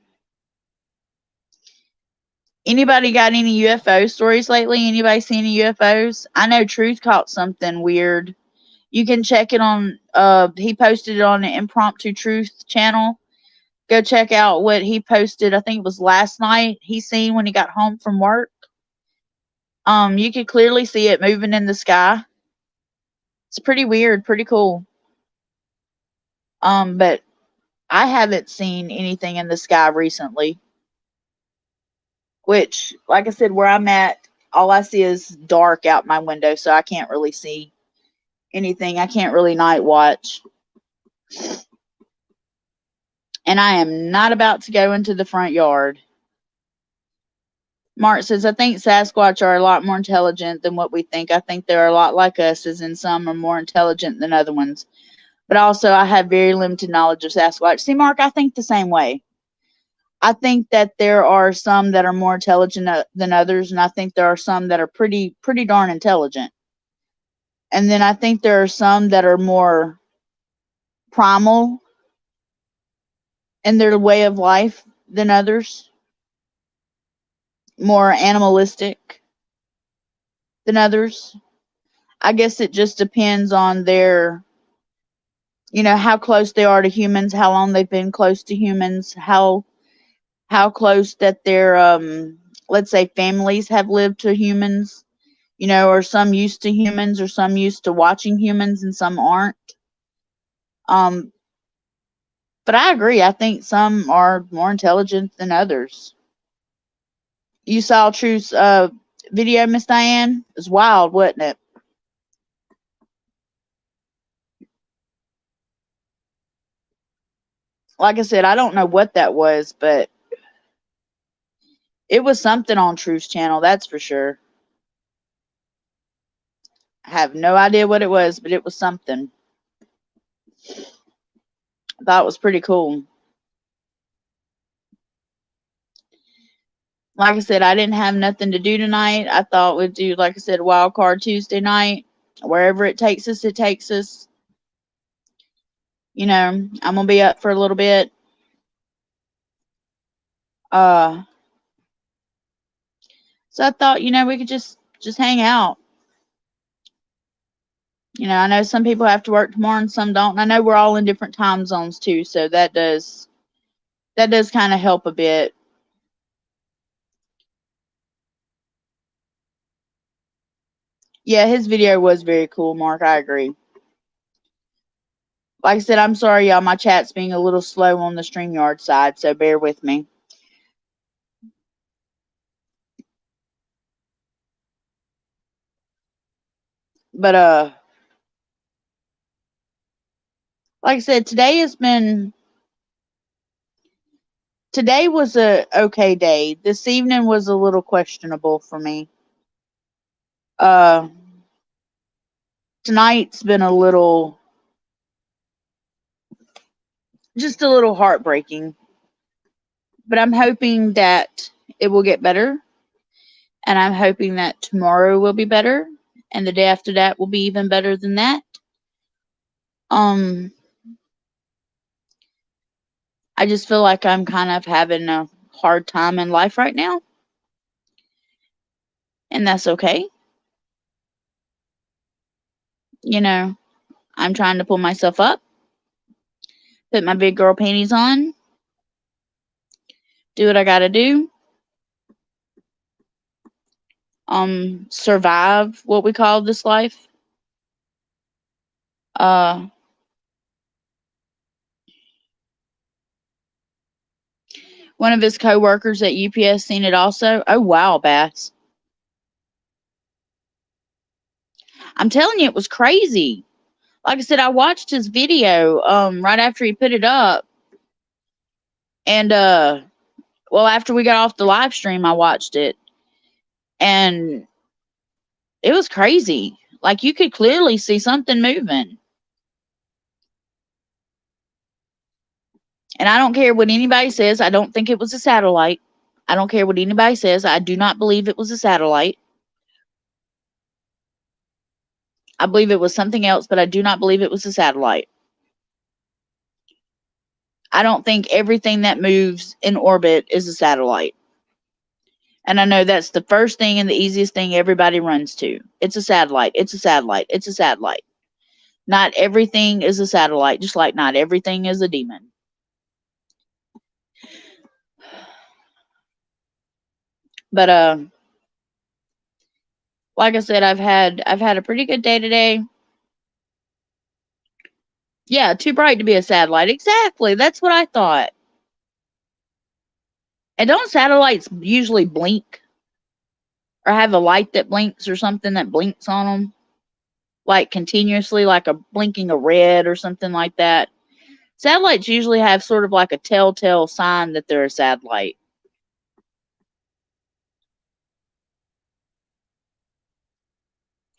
Anybody got any UFO stories lately? Anybody seen any UFOs? I know Truth caught something weird. You can check it on, he posted it on the Impromptu Truth channel. Go check out what he posted. I think it was last night. He seen when he got home from work. You could clearly see it moving in the sky. It's pretty weird, pretty cool. But I haven't seen anything in the sky recently. Which, like I said, where I'm at, all I see is dark out my window, so I can't really see anything. I can't really night watch. And I am not about to go into the front yard. Mark says, I think Sasquatch are a lot more intelligent than what we think. I think they're a lot like us, as in some are more intelligent than other ones. But also, I have very limited knowledge of Sasquatch. See, Mark, I think the same way. I think that there are some that are more intelligent than others, and I think there are some that are pretty darn intelligent. And then I think there are some that are more primal in their way of life than others, more animalistic than others. I guess it just depends on their, how close they are to humans, how long they've been close to humans, how close that their let's say families have lived to humans, or some used to humans or some used to watching humans and some aren't. Um but I agree. I think some are more intelligent than others. You saw Truth's video, Miss Diane? It was wild, wasn't it? Like I said, I don't know what that was, but it was something on Truth's channel, that's for sure. I have no idea what it was, but it was something. I thought it was pretty cool. Like I said, I didn't have nothing to do tonight. I thought we'd do, like I said, Wild Card Tuesday night. Wherever it takes us, it takes us. I'm gonna be up for a little bit. So I thought, we could just hang out. I know some people have to work tomorrow and some don't. And I know we're all in different time zones too, so that does kind of help a bit. Yeah, his video was very cool, Mark. I agree. Like I said, I'm sorry, y'all. My chat's being a little slow on the StreamYard side, so bear with me. But like I said, today was a okay day. This evening was a little questionable for me. Tonight's been just a little heartbreaking. But I'm hoping that it will get better. And I'm hoping that tomorrow will be better. And the day after that will be even better than that. I just feel like I'm kind of having a hard time in life right now. And that's okay. I'm trying to pull myself up, put my big girl panties on, do what I gotta do, survive what we call this life. One of his co-workers at UPS seen it also. Oh wow, Bass. I'm telling you, it was crazy. Like I said, I watched his video right after he put it up. And after we got off the live stream, I watched it. And it was crazy. Like you could clearly see something moving. And I don't care what anybody says. I don't think it was a satellite. I don't care what anybody says. I do not believe it was a satellite. I believe it was something else, but I do not believe it was a satellite. I don't think everything that moves in orbit is a satellite. And I know that's the first thing and the easiest thing everybody runs to. It's a satellite. It's a satellite. It's a satellite. Not everything is a satellite, just like not everything is a demon. But like I said, I've had a pretty good day today. Yeah, too bright to be a satellite. Exactly. That's what I thought. And don't satellites usually blink or have a light that blinks or something that blinks on them? Like continuously, like a blinking of red or something like that. Satellites usually have sort of like a telltale sign that they're a satellite.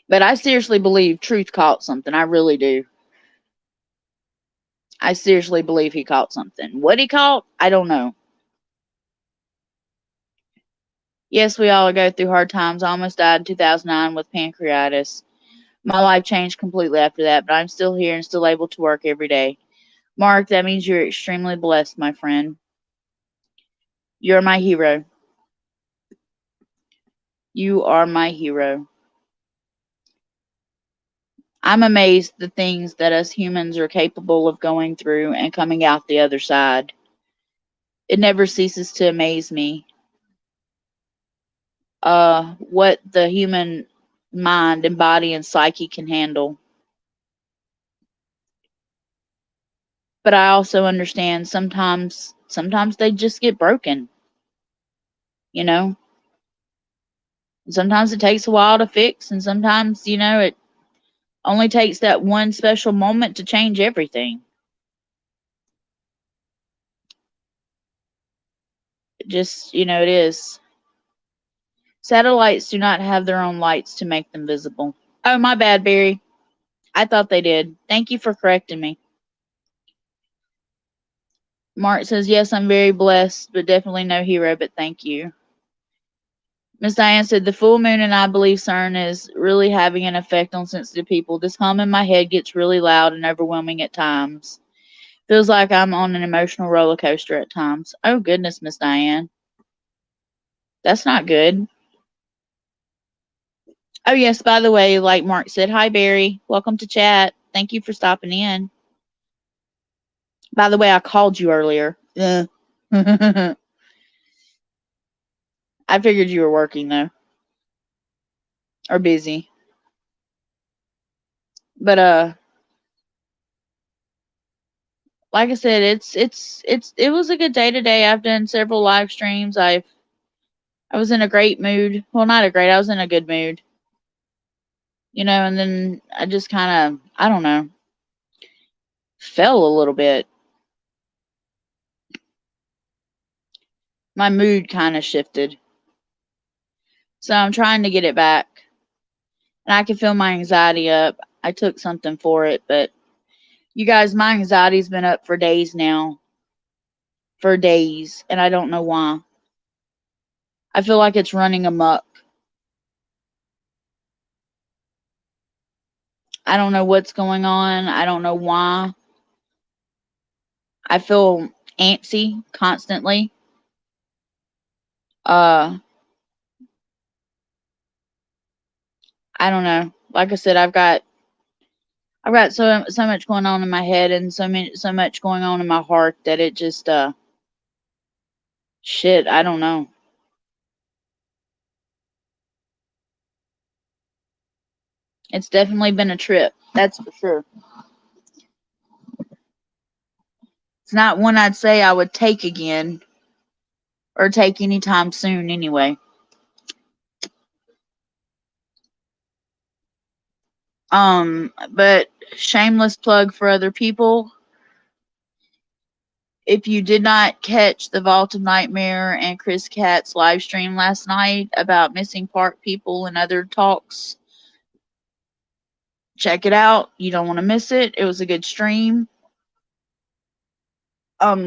But I seriously believe Truth caught something. I really do. I seriously believe he caught something. What he caught, I don't know. Yes, we all go through hard times. I almost died in 2009 with pancreatitis. My life changed completely after that, but I'm still here and still able to work every day. Mark, that means you're extremely blessed, my friend. You're my hero. You are my hero. I'm amazed the things that us humans are capable of going through and coming out the other side. It never ceases to amaze me. What the human mind and body and psyche can handle. But I also understand sometimes they just get broken, you know? Sometimes it takes a while to fix, and sometimes, it only takes that one special moment to change everything. It is. Satellites do not have their own lights to make them visible. Oh, my bad, Barry. I thought they did. Thank you for correcting me. Mark says, yes, I'm very blessed, but definitely no hero, but thank you. Miss Diane said, the full moon and I believe CERN is really having an effect on sensitive people. This hum in my head gets really loud and overwhelming at times. Feels like I'm on an emotional roller coaster at times. Oh, goodness, Miss Diane. That's not good. Oh, yes, by the way, like Mark said, hi, Barry. Welcome to chat. Thank you for stopping in. By the way, I called you earlier. I figured you were working, though, or busy. But, like I said, it was a good day today. I've done several live streams. I was in a great mood. Well, not a great, I was in a good mood. And then I just kind of, I don't know, fell a little bit. My mood kind of shifted. So I'm trying to get it back. And I can feel my anxiety up. I took something for it, but you guys, my anxiety's been up for days now. For days, and I don't know why. I feel like it's running amok. I don't know what's going on. I don't know why. I feel antsy constantly. Uh, I don't know. Like I said, I've got so much going on in my head and so much going on in my heart that it just shit, I don't know. It's definitely been a trip. That's for sure. It's not one I'd say I would take again or take anytime soon anyway. But shameless plug for other people. If you did not catch the Vault of Nightmare and Chris Katz's live stream last night about missing park people and other talks, check it out. You don't want to miss it. It was a good stream.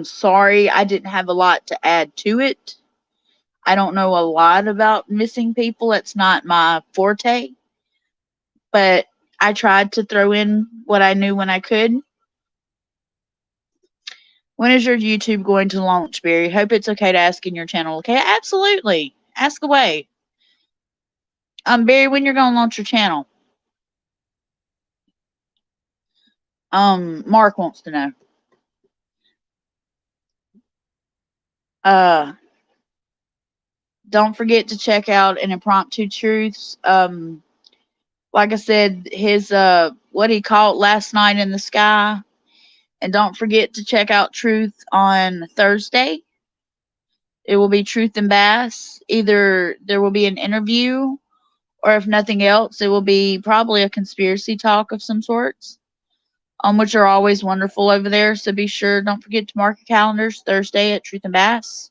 Sorry I didn't have a lot to add to it. I don't know a lot about missing people. It's not my forte. But I tried to throw in what I knew when I could. When is your YouTube going to launch, Barry? Hope it's okay to ask in your channel. Okay, absolutely. Ask away. Barry, when you're gonna launch your channel? Mark wants to know. Uh, don't forget to check out an impromptu truths. Like I said, his what he caught last night in the sky. And don't forget to check out Truth on Thursday. It will be Truth and Bass. Either there will be an interview, or if nothing else, it will be probably a conspiracy talk of some sorts, which are always wonderful over there. So be sure, don't forget to mark your calendars Thursday at Truth and Bass.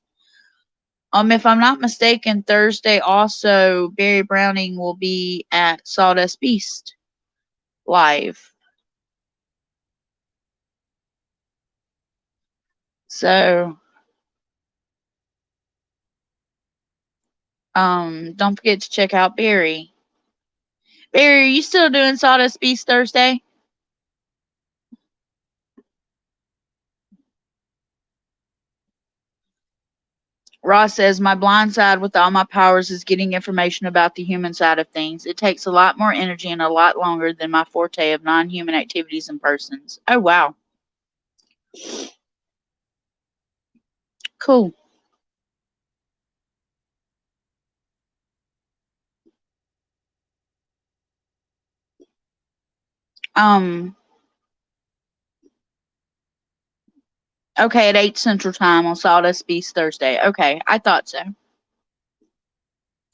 If I'm not mistaken, Thursday also Barry Browning will be at Sawdust Beast live. So Don't forget to check out Barry. Barry, are you still doing Sawdust Beast Thursday? Ross says, my blind side with all my powers is getting information about the human side of things. It takes a lot more energy and a lot longer than my forte of non-human activities and persons. Oh, wow. Cool. Um, okay, at 8 Central Time on Sawdust Beast Thursday. Okay, I thought so.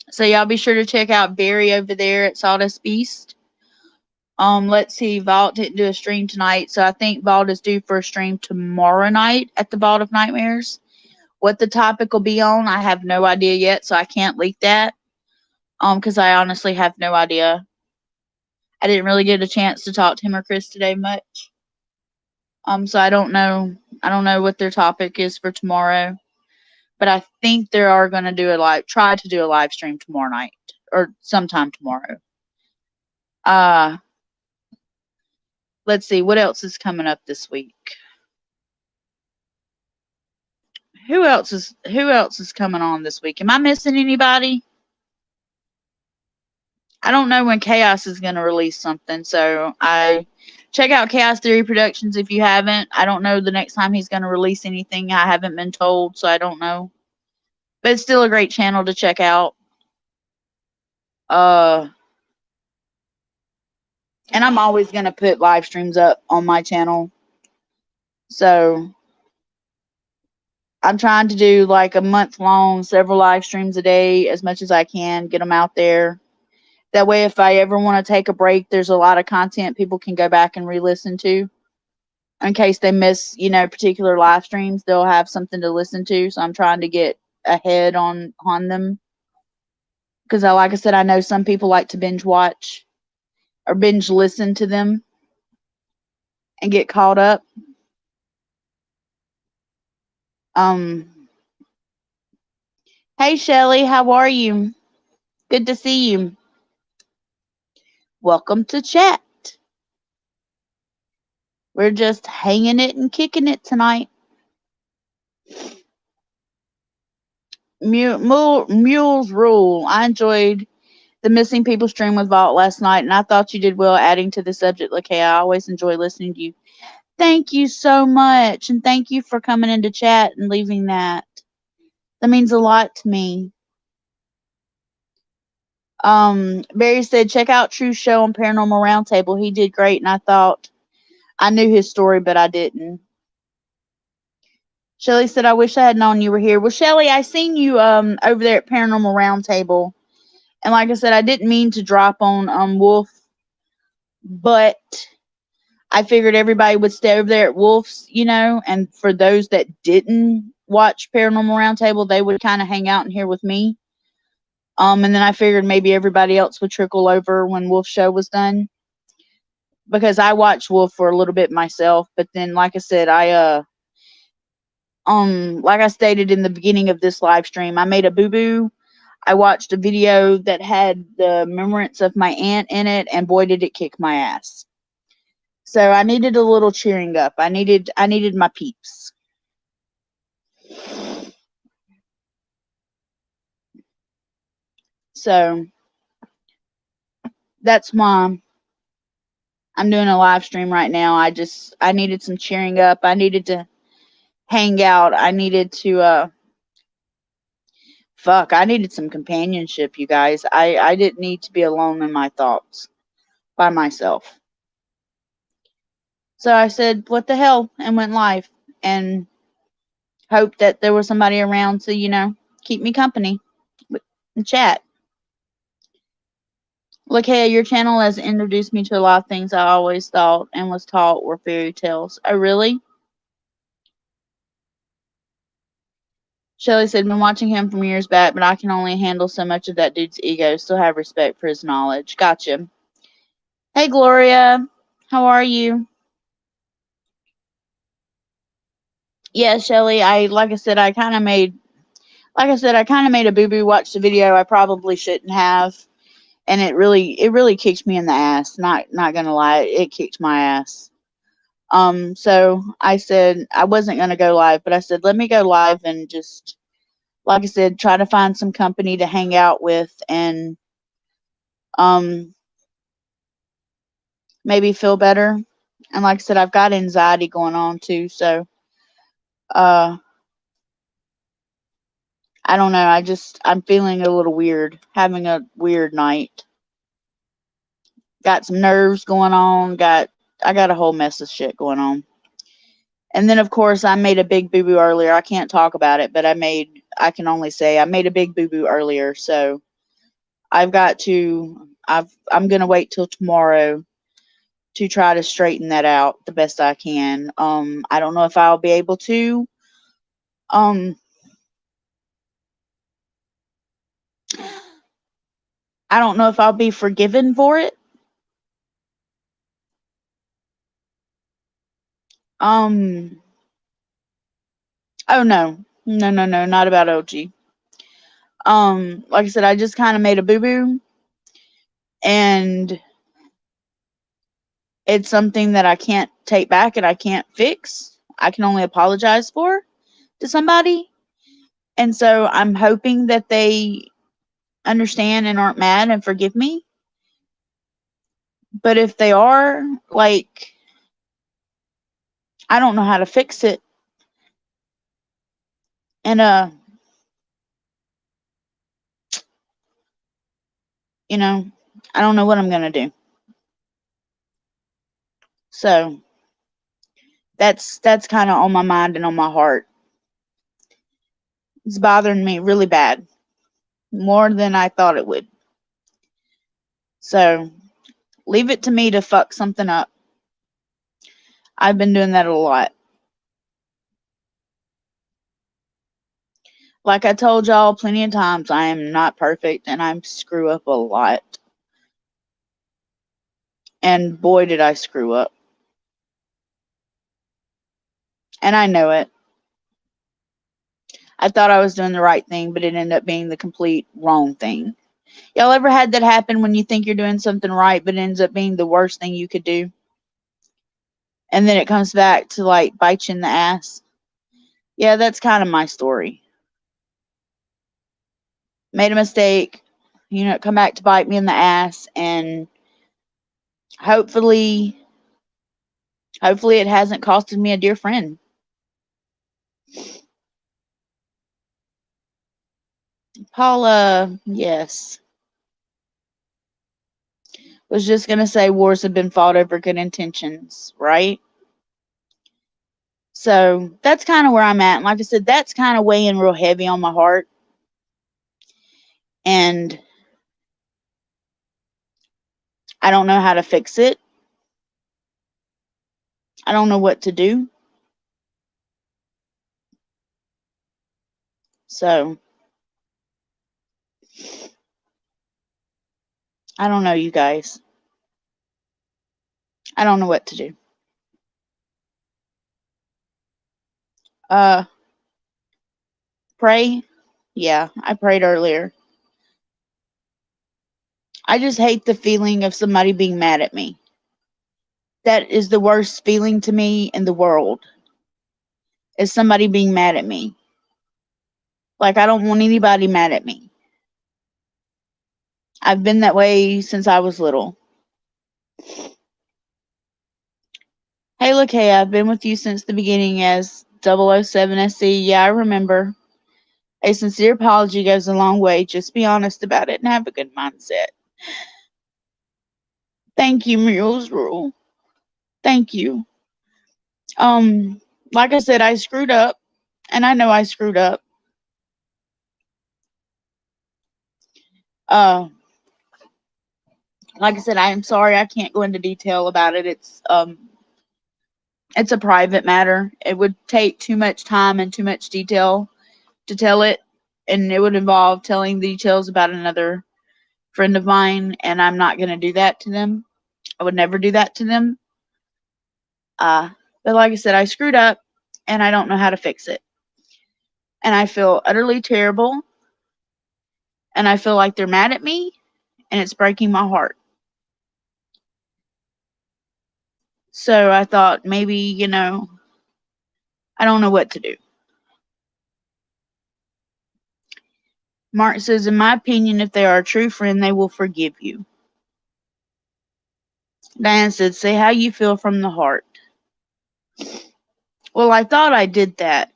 So y'all be sure to check out Barry over there at Sawdust Beast. Let's see, Vault didn't do a stream tonight, so I think Vault is due for a stream tomorrow night at the Vault of Nightmares. What the topic will be on, I have no idea yet, so I can't leak that. Because I honestly have no idea. I didn't really get a chance to talk to him or Chris today much. So I don't know. I don't know what their topic is for tomorrow. But I think they are going to try to do a live stream tomorrow night or sometime tomorrow. Let's see what else is coming up this week. Who else is coming on this week? Am I missing anybody? I don't know when Chaos is going to release something, so I check out Chaos Theory Productions if you haven't. I don't know the next time he's going to release anything. I haven't been told, so I don't know. But it's still a great channel to check out. And I'm always going to put live streams up on my channel. So I'm trying to do like a month long, several live streams a day as much as I can, get them out there. That way, if I ever want to take a break, there's a lot of content people can go back and re-listen to. In case they miss, particular live streams, they'll have something to listen to. So I'm trying to get ahead on them. Because like I said, I know some people like to binge watch or binge listen to them and get caught up. Hey Shelly, how are you? Good to see you. Welcome to chat. We're just hanging it and kicking it tonight. Mules rule. I enjoyed the missing people stream with Vault last night, and I thought you did well adding to the subject, Lakaya. I always enjoy listening to you. Thank you so much, and thank you for coming into chat and leaving that. That means a lot to me. Barry said, check out True's show on Paranormal Roundtable. He did great, and I thought I knew his story, but I didn't. Shelly said, I wish I had known you were here. Well, Shelly, I seen you over there at Paranormal Roundtable. And like I said, I didn't mean to drop on Wolf, but I figured everybody would stay over there at Wolf's, and for those that didn't watch Paranormal Roundtable, they would kind of hang out in here with me. And then I figured maybe everybody else would trickle over when Wolf's show was done. Because I watched Wolf for a little bit myself, but then like I said, like I stated in the beginning of this live stream, I made a boo-boo. I watched a video that had the remembrance of my aunt in it, and boy, did it kick my ass. So I needed a little cheering up. I needed my peeps. So that's why I'm doing a live stream right now. I needed some cheering up. I needed to hang out. I needed to I needed some companionship, you guys. I didn't need to be alone in my thoughts by myself. So I said, what the hell, and went live and hoped that there was somebody around to, keep me company and chat. Look, hey, your channel has introduced me to a lot of things I always thought and was taught were fairy tales. Oh, really? Shelly said, been watching him from years back, but I can only handle so much of that dude's ego. Still have respect for his knowledge. Gotcha. Hey, Gloria. How are you? Yeah, Shelly, like I said, I kind of made, Like I said, I kind of made a boo-boo, watched the video I probably shouldn't have, and it really kicked me in the ass. Not gonna lie, it kicked my ass. So I said I wasn't gonna go live, but I said let me go live and just, like I said, try to find some company to hang out with and um maybe feel better. And like I said, I've got anxiety going on too, so uh I don't know. I'm feeling a little weird, having a weird night. Got some nerves going on. I got a whole mess of shit going on. And then of course I made a big boo boo earlier. I can't talk about it, but I can only say I made a big boo boo earlier. So I'm gonna wait till tomorrow to try to straighten that out the best I can. I don't know if I'll be able to. Um, I don't know if I'll be forgiven for it. Um, oh no, no, not about OG. Like I said, I just kind of made a boo boo, and it's something that I can't take back and I can't fix. I can only apologize for to somebody. And so I'm hoping that they understand and aren't mad and forgive me. But if they are, like, I don't know how to fix it. And you know, I don't know what I'm gonna do. So that's kind of on my mind and on my heart. It's bothering me really bad, more than I thought it would. So leave it to me to fuck something up. I've been doing that a lot. Like I told y'all plenty of times, I am not perfect and I screw up a lot. And boy, did I screw up. And I know it. I thought I was doing the right thing, but it ended up being the complete wrong thing. Y'all ever had that happen when you think you're doing something right, but it ends up being the worst thing you could do? And then it comes back to like bite you in the ass? Yeah, that's kind of my story. Made a mistake, come back to bite me in the ass, and hopefully it hasn't costed me a dear friend. Paula, yes. Was just gonna say wars have been fought over good intentions, right? So that's kind of where I'm at. And like I said, that's kind of weighing real heavy on my heart. And I don't know how to fix it. I don't know what to do. So I don't know, you guys. I don't know what to do. Uh, pray? Yeah, I prayed earlier. I just hate the feeling of somebody being mad at me. That is the worst feeling to me in the world, is somebody being mad at me. Like, I don't want anybody mad at me. I've been that way since I was little. Hey, Lakaya, I've been with you since the beginning as 007SC. Yeah, I remember. A sincere apology goes a long way. Just be honest about it and have a good mindset. Thank you, Mules Rule. Thank you. Like I said, I screwed up, and I know I screwed up. Uh, like I said, I am sorry. I can't go into detail about it. It's a private matter. It would take too much time and too much detail to tell it, and it would involve telling the details about another friend of mine, and I'm not going to do that to them. I would never do that to them. But like I said, I screwed up, and I don't know how to fix it. and I feel utterly terrible, and I feel like they're mad at me, and it's breaking my heart. So I thought maybe, I don't know what to do. Mark says, in my opinion, if they are a true friend, they will forgive you. Diane said, say how you feel from the heart. Well, I thought I did that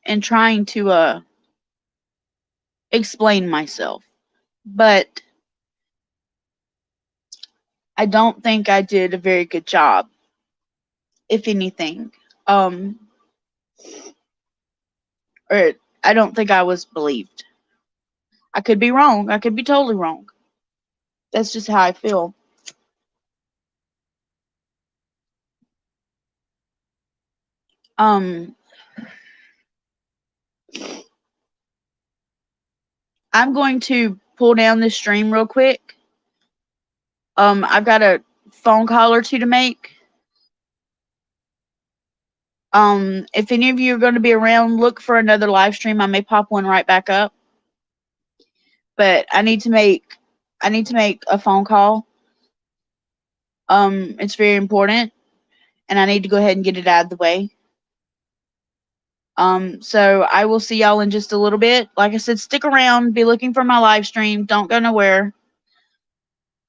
in trying to explain myself, but I don't think I did a very good job, if anything. Or I don't think I was believed. I could be wrong. I could be totally wrong. That's just how I feel. I'm going to pull down this stream real quick. I've got a phone call or two to make. If any of you are going to be around, look for another live stream. I may pop one right back up. But I need to make a phone call. It's very important, and I need to go ahead and get it out of the way. So I will see y'all in just a little bit. Like I said, stick around, be looking for my live stream. Don't go nowhere.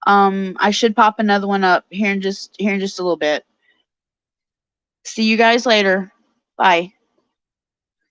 I should pop another one up here in just a little bit. See you guys later. Bye.